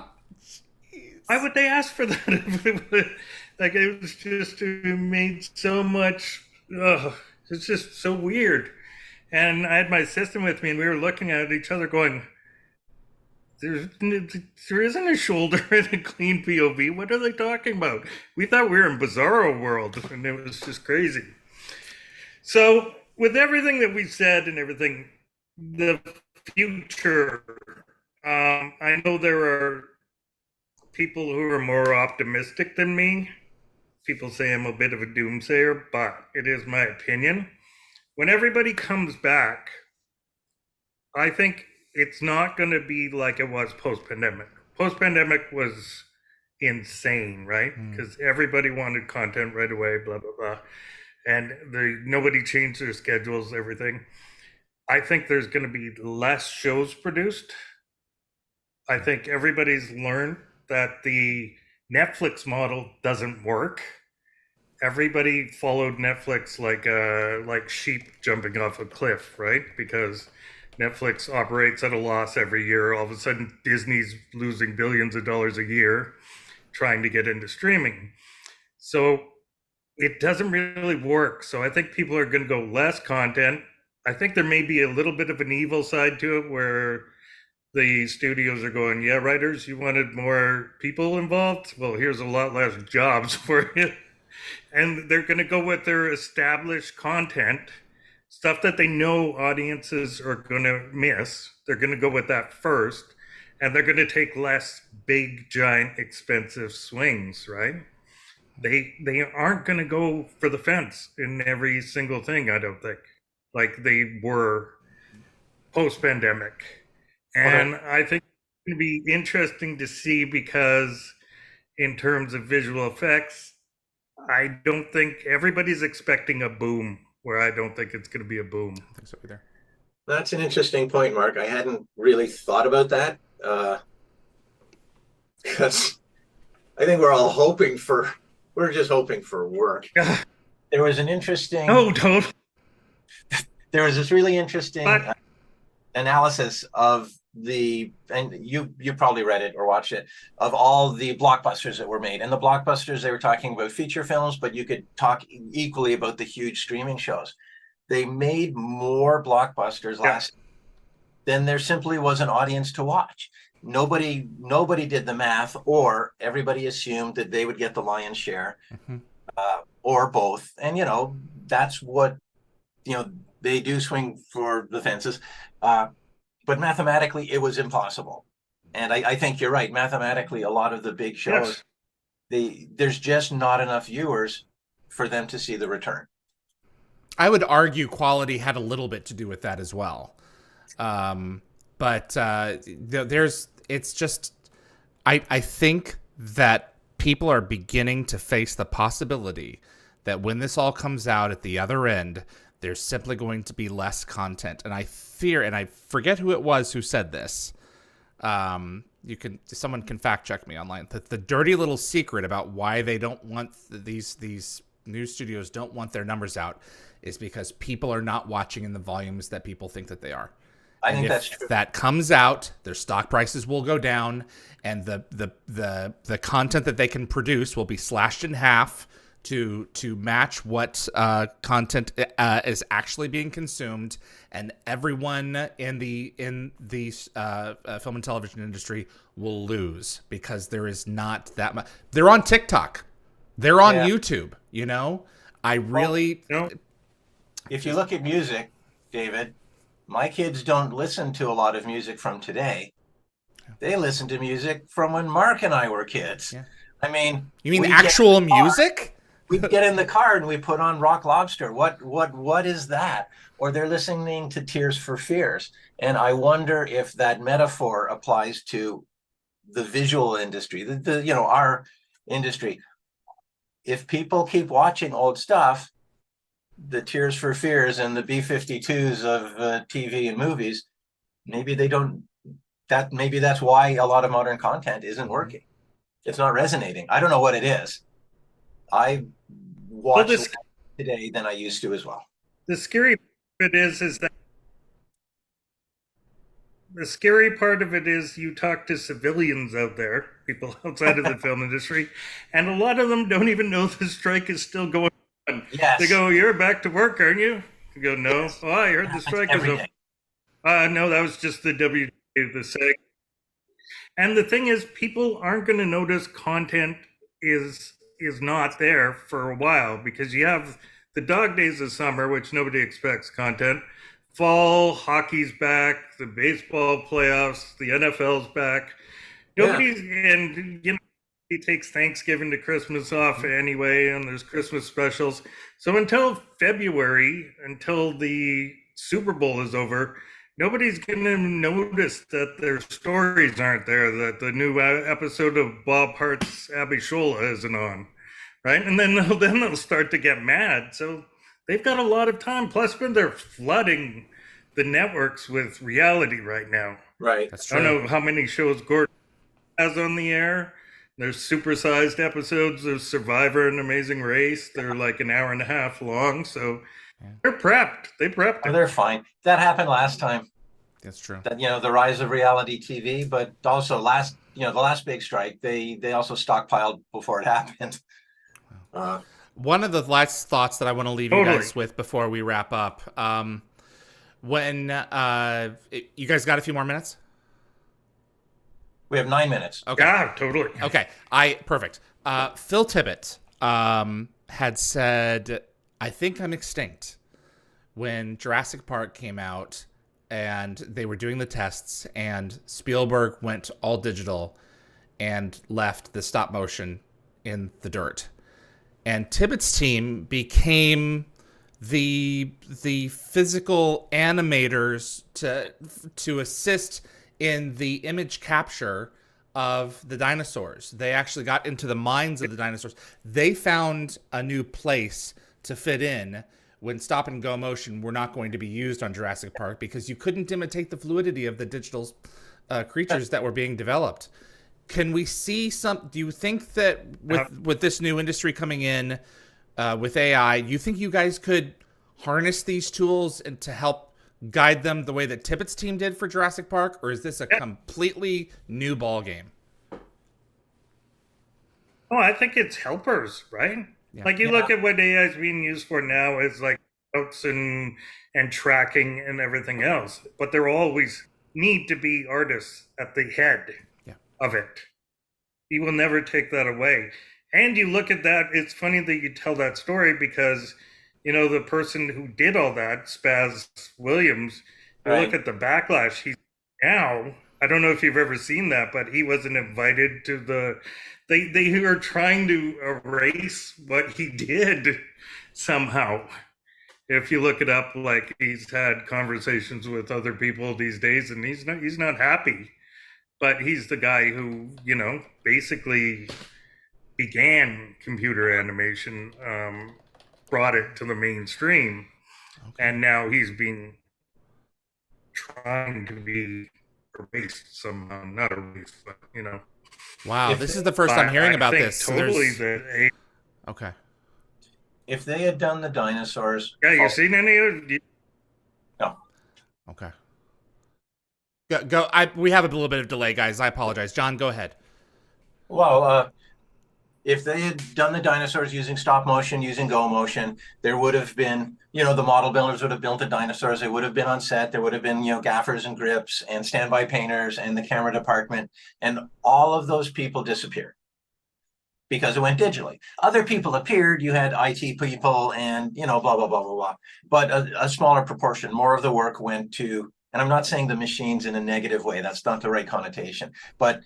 Why would they ask for that? Like, it was just, it made so much, it's just so weird. And I had my assistant with me, and we were looking at each other going, there isn't a shoulder in a clean POV. What are they talking about? We thought we were in Bizarro world, and it was just crazy. So with everything that we said and everything, the future, I know there are people who are more optimistic than me. People say I'm a bit of a doomsayer, but it is my opinion when everybody comes back, I think it's not going to be like it was post-pandemic. Post-pandemic was insane, right? Because everybody wanted content right away, blah, blah, blah. And nobody changed their schedules, everything. I think there's going to be less shows produced. I think everybody's learned that the Netflix model doesn't work. Everybody followed Netflix like sheep jumping off a cliff, right? Because Netflix operates at a loss every year. All of a sudden, Disney's losing billions of dollars a year trying to get into streaming. So it doesn't really work. So I think people are going to go less content. I think there may be a little bit of an evil side to it where the studios are going, yeah, writers, you wanted more people involved? Well, here's a lot less jobs for you. And they're going to go with their established content, stuff that they know audiences are going to miss. They're going to go with that first, and they're going to take less big, giant, expensive swings, right? They aren't going to go for the fence in every single thing, I don't think, like they were post-pandemic. And I think it's going to be interesting to see because in terms of visual effects, I don't think everybody's expecting a boom where I don't think it's going to be a boom. I think so either. That's an interesting point, Mark. I hadn't really thought about that because I think we're just hoping for work. There was an interesting. Don't. There was this really interesting analysis of and you probably read it or watched it, of all the blockbusters that were made. And the blockbusters, they were talking about feature films, but you could talk equally about the huge streaming shows. They made more blockbusters last than there simply was an audience to watch. Nobody did the math, or everybody assumed that they would get the lion's share, or both. And that's what they do swing for the fences. But mathematically, it was impossible. And I think you're right. Mathematically, a lot of the big shows, there's just not enough viewers for them to see the return. I would argue quality had a little bit to do with that as well. But it's just, I think that people are beginning to face the possibility that when this all comes out at the other end, there's simply going to be less content. And I fear, and I forget who it was who said this. Someone can fact check me online. The dirty little secret about why they don't want these news studios don't want their numbers out is because people are not watching in the volumes that people think that they are. I think that's true. If that comes out, their stock prices will go down, and the content that they can produce will be slashed in half to match what content is actually being consumed, and everyone in the film and television industry will lose because there is not that much. They're on TikTok, they're on YouTube. If you look at music, David, my kids don't listen to a lot of music from today. They listen to music from when Mark and I were kids. Yeah. I mean, you mean actual music? We get in the car and we put on Rock Lobster. What is that? Or they're listening to Tears for Fears. And I wonder if that metaphor applies to the visual industry, our industry. If people keep watching old stuff, the Tears for Fears and the B-52s of TV and movies, maybe that's why a lot of modern content isn't working. It's not resonating. I don't know what it is. I watch less today than I used to as well. The scary part of it is you talk to civilians out there, people outside of the film industry, and a lot of them don't even know the strike is still going on. Yes. They go, "You're back to work, aren't you?" You go, "No." Yes. "Oh, I heard the strike is over." No, that was just the the SAG. And the thing is, people aren't going to notice content is not there for a while, because you have the dog days of summer, which nobody expects content. Fall, hockey's back, the baseball playoffs, the NFL's back. And he takes Thanksgiving to Christmas off anyway, and there's Christmas specials. So until February, until the Super Bowl is over, nobody's going to notice that their stories aren't there, that the new episode of Bob Hart's Abby Shola isn't on, right? And then they'll start to get mad. So they've got a lot of time. Plus, when they're flooding the networks with reality right now. Right. That's true. I don't know how many shows Gordon has on the air. There's supersized episodes. There's Survivor and Amazing Race. They're like an hour and a half long. So they're prepped. They prepped. Oh, they're fine. That happened last time. That's true. That, the rise of reality TV, but also the last big strike, they also stockpiled before it happened. One of the last thoughts that I want to leave you guys with before we wrap up. When you guys got a few more minutes? We have 9 minutes. Okay. Yeah, totally. Okay. Perfect. Phil Tippett had said, I think I'm extinct, when Jurassic Park came out and they were doing the tests and Spielberg went all digital and left the stop motion in the dirt. And Tippett's team became the physical animators to assist in the image capture of the dinosaurs. They actually got into the minds of the dinosaurs. They found a new place to fit in when stop and go motion were not going to be used on Jurassic Park because you couldn't imitate the fluidity of the digital creatures that were being developed. Can we see do you think that with this new industry coming in with AI, you think you guys could harness these tools and to help guide them the way that Tippett's team did for Jurassic Park, or is this a completely new ball game? Oh, I think it's helpers, right? Yeah. Like you look at what AI is being used for now is like notes and tracking and everything else, but there always need to be artists at the head of it. You will never take that away. And you look at that, it's funny that you tell that story because the person who did all that, Spaz Williams, you look at the backlash he's now. I don't know if you've ever seen that, but he wasn't invited to they are trying to erase what he did somehow. If you look it up, like he's had conversations with other people these days and he's not happy. But he's the guy who, basically began computer animation, brought it to the mainstream, and now he's been trying to be erased somehow. Not erased, but, Wow, this is the first I'm hearing about this. Totally okay. If they had done the dinosaurs... Yeah, you seen any of it? No. Okay. Go. We have a little bit of delay, guys. I apologize. John, go ahead. Well, if they had done the dinosaurs using stop motion, using go motion, there would have been, the model builders would have built the dinosaurs. They would have been on set. There would have been, gaffers and grips and standby painters and the camera department. And all of those people disappeared because it went digitally. Other people appeared. You had IT people and, blah, blah, blah, blah, blah. But a smaller proportion, more of the work went to... And I'm not saying the machines in a negative way. That's not the right connotation. But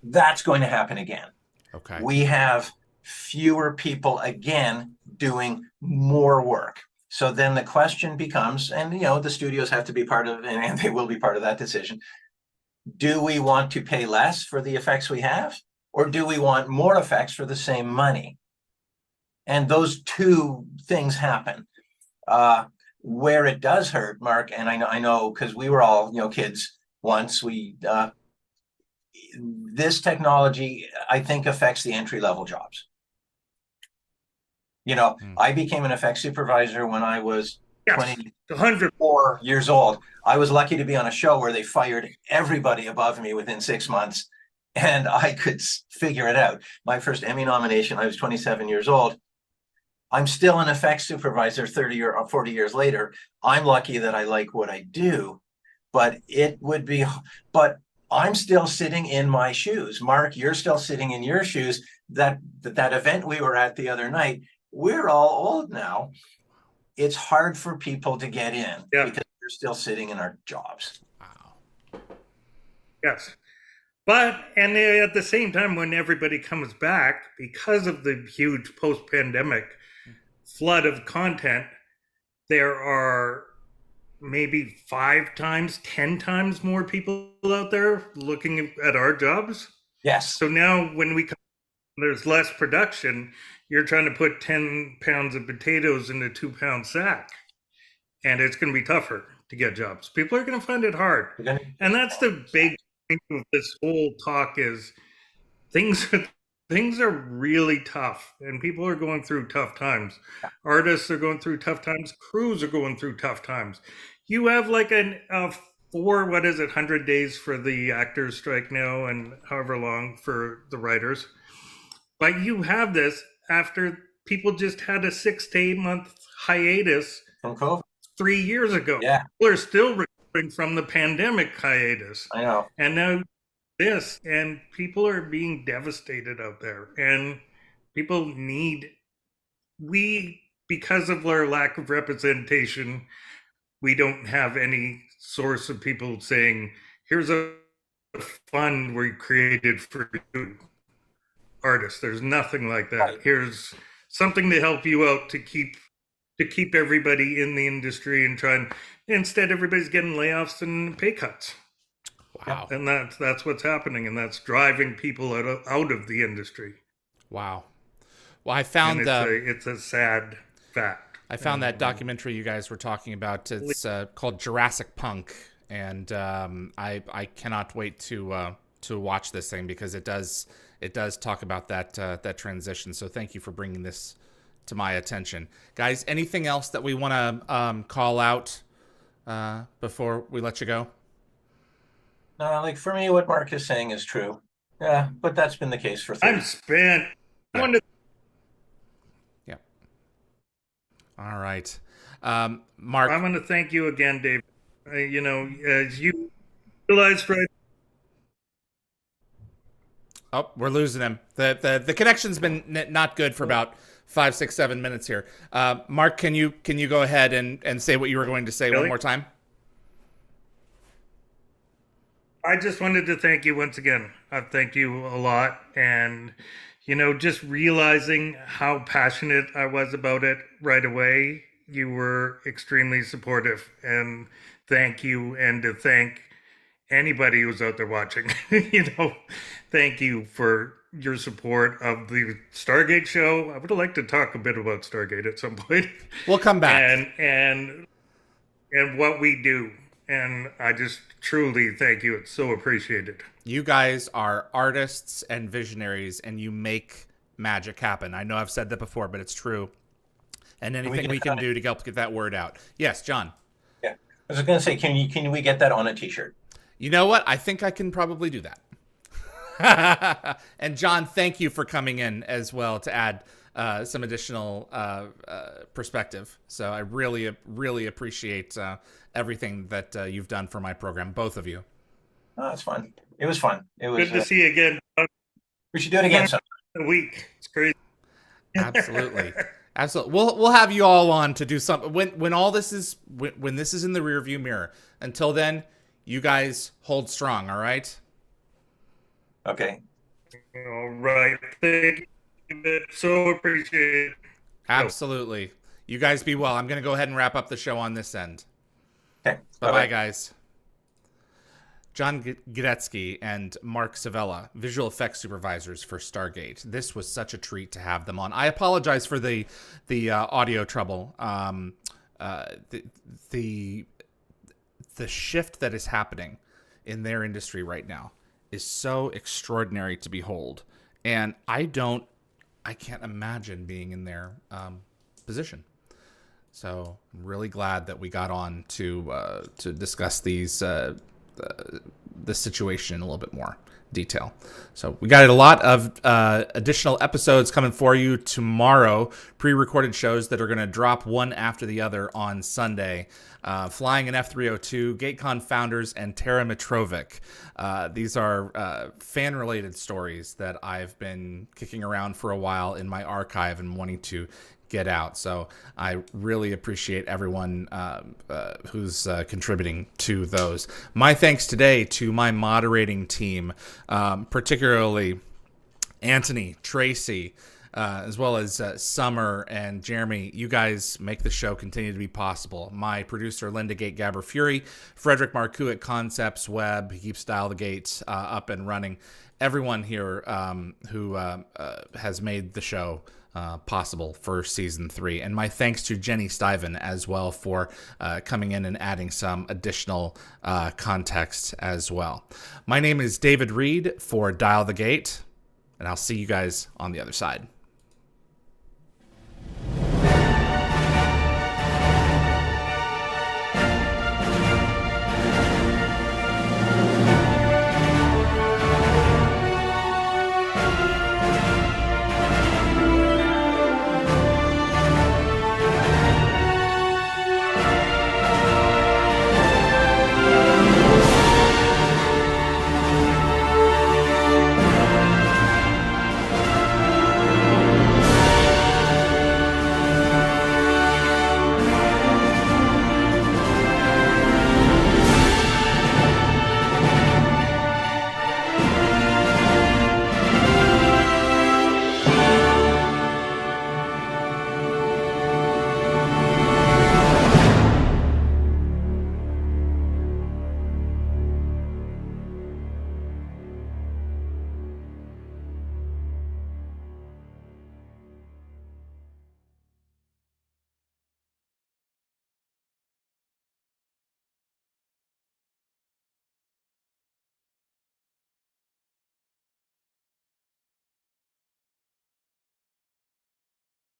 that's going to happen again. Okay. We have fewer people again doing more work. So then the question becomes, and the studios have to be part of, and they will be part of that decision. Do we want to pay less for the effects we have? Or do we want more effects for the same money? And those two things happen. Where it does hurt, Mark, and I know because we were all kids once. This technology, I think, affects the entry-level jobs. I became an effects supervisor when I was 24 years old. I was lucky to be on a show where they fired everybody above me within 6 months, and I could figure it out. My first Emmy nomination, I was 27 years old. I'm still an effects supervisor 30 or 40 years later. I'm lucky that I like what I do, but I'm still sitting in my shoes. Mark, you're still sitting in your shoes. That event we were at the other night, we're all old now. It's hard for people to get in because we're still sitting in our jobs. Wow. Yes. But, and at the same time, when everybody comes back, because of the huge post-pandemic flood of content, there are maybe 5 times, 10 times more people out there looking at our jobs. Yes. So now when there's less production, you're trying to put 10 pounds of potatoes in a 2-pound sack. And it's going to be tougher to get jobs. People are going to find it hard. And that's the big thing of this whole talk is things are really tough, and people are going through tough times. Artists are going through tough times. Crews are going through tough times. You have like 100 days for the actors strike now, and however long for the writers. But you have this after people just had a 6 to 8 month hiatus from COVID 3 years ago. Yeah. People are still recovering from the pandemic hiatus. I know. And now this, and people are being devastated out there, and people because of our lack of representation, we don't have any source of people saying, here's a fund we created for you artists. There's nothing like that. Right. Here's something to help you out to keep everybody in the industry and instead everybody's getting layoffs and pay cuts. Wow. And that's what's happening, and that's driving people out of the industry. Wow. Well, I found it's a sad fact. I found that documentary you guys were talking about. It's called Jurassic Punk, and I cannot wait to watch this thing because it does talk about that transition. So thank you for bringing this to my attention, guys. Anything else that we want to call out before we let you go? No, like for me, what Mark is saying is true. Yeah, but that's been the case for 30 years. Yeah. All right. Mark. I want to thank you again, Dave. As you realized, right? Oh, we're losing him. The connection's been not good for about 5, 6, 7 minutes here. Mark, can you go ahead and say what you were going to say one more time? I just wanted to thank you once again. I thank you a lot. And, just realizing how passionate I was about it right away, you were extremely supportive. And thank you. And to thank anybody who's out there watching, thank you for your support of the Stargate show. I would like to talk a bit about Stargate at some point. We'll come back. And what we do. And I just truly thank you. It's so appreciated. You guys are artists and visionaries, and you make magic happen. I know I've said that before, but it's true. And anything we can do to help get that word out. Yes, John. Yeah, I was going to say, can we get that on a T-shirt? You know what? I think I can probably do that. And John, thank you for coming in as well to add some additional perspective. So I really, really appreciate everything that you've done for my program, both of you. Oh, it's fun. It was fun. It was good to see you again. We should do it again sometime. A week. It's crazy. Absolutely. Absolutely. We'll have you all on to do something when all this is when this is in the rearview mirror. Until then, you guys hold strong, all right? Okay. All right. Thank you. So appreciate it. Absolutely. You guys be well. I'm going to go ahead and wrap up the show on this end. Okay. Bye-bye, guys. John Gajdecki and Mark Savela, visual effects supervisors for Stargate. This was such a treat to have them on. I apologize for the audio trouble. The shift that is happening in their industry right now is so extraordinary to behold, and I can't imagine being in their position. So I'm really glad that we got on to discuss these. The situation in a little bit more detail. So we got a lot of additional episodes coming for you tomorrow, pre-recorded shows that are going to drop one after the other on Sunday. Flying an F-302, GateCon founders, and Tara Mitrovic. These are fan-related stories that I've been kicking around for a while in my archive and wanting to get out. So I really appreciate everyone who's contributing to those. My thanks today to my moderating team, particularly Anthony, Tracy, as well as Summer and Jeremy. You guys make the show continue to be possible. My producer, Linda Gate Gabber Fury, Frederick Marcoux at Concepts Web. He keeps Dial the Gate up and running. Everyone here who has made the show possible for season 3. And my thanks to Jenny Stiven as well for coming in and adding some additional context as well. My name is David Reed for Dial the Gate, and I'll see you guys on the other side.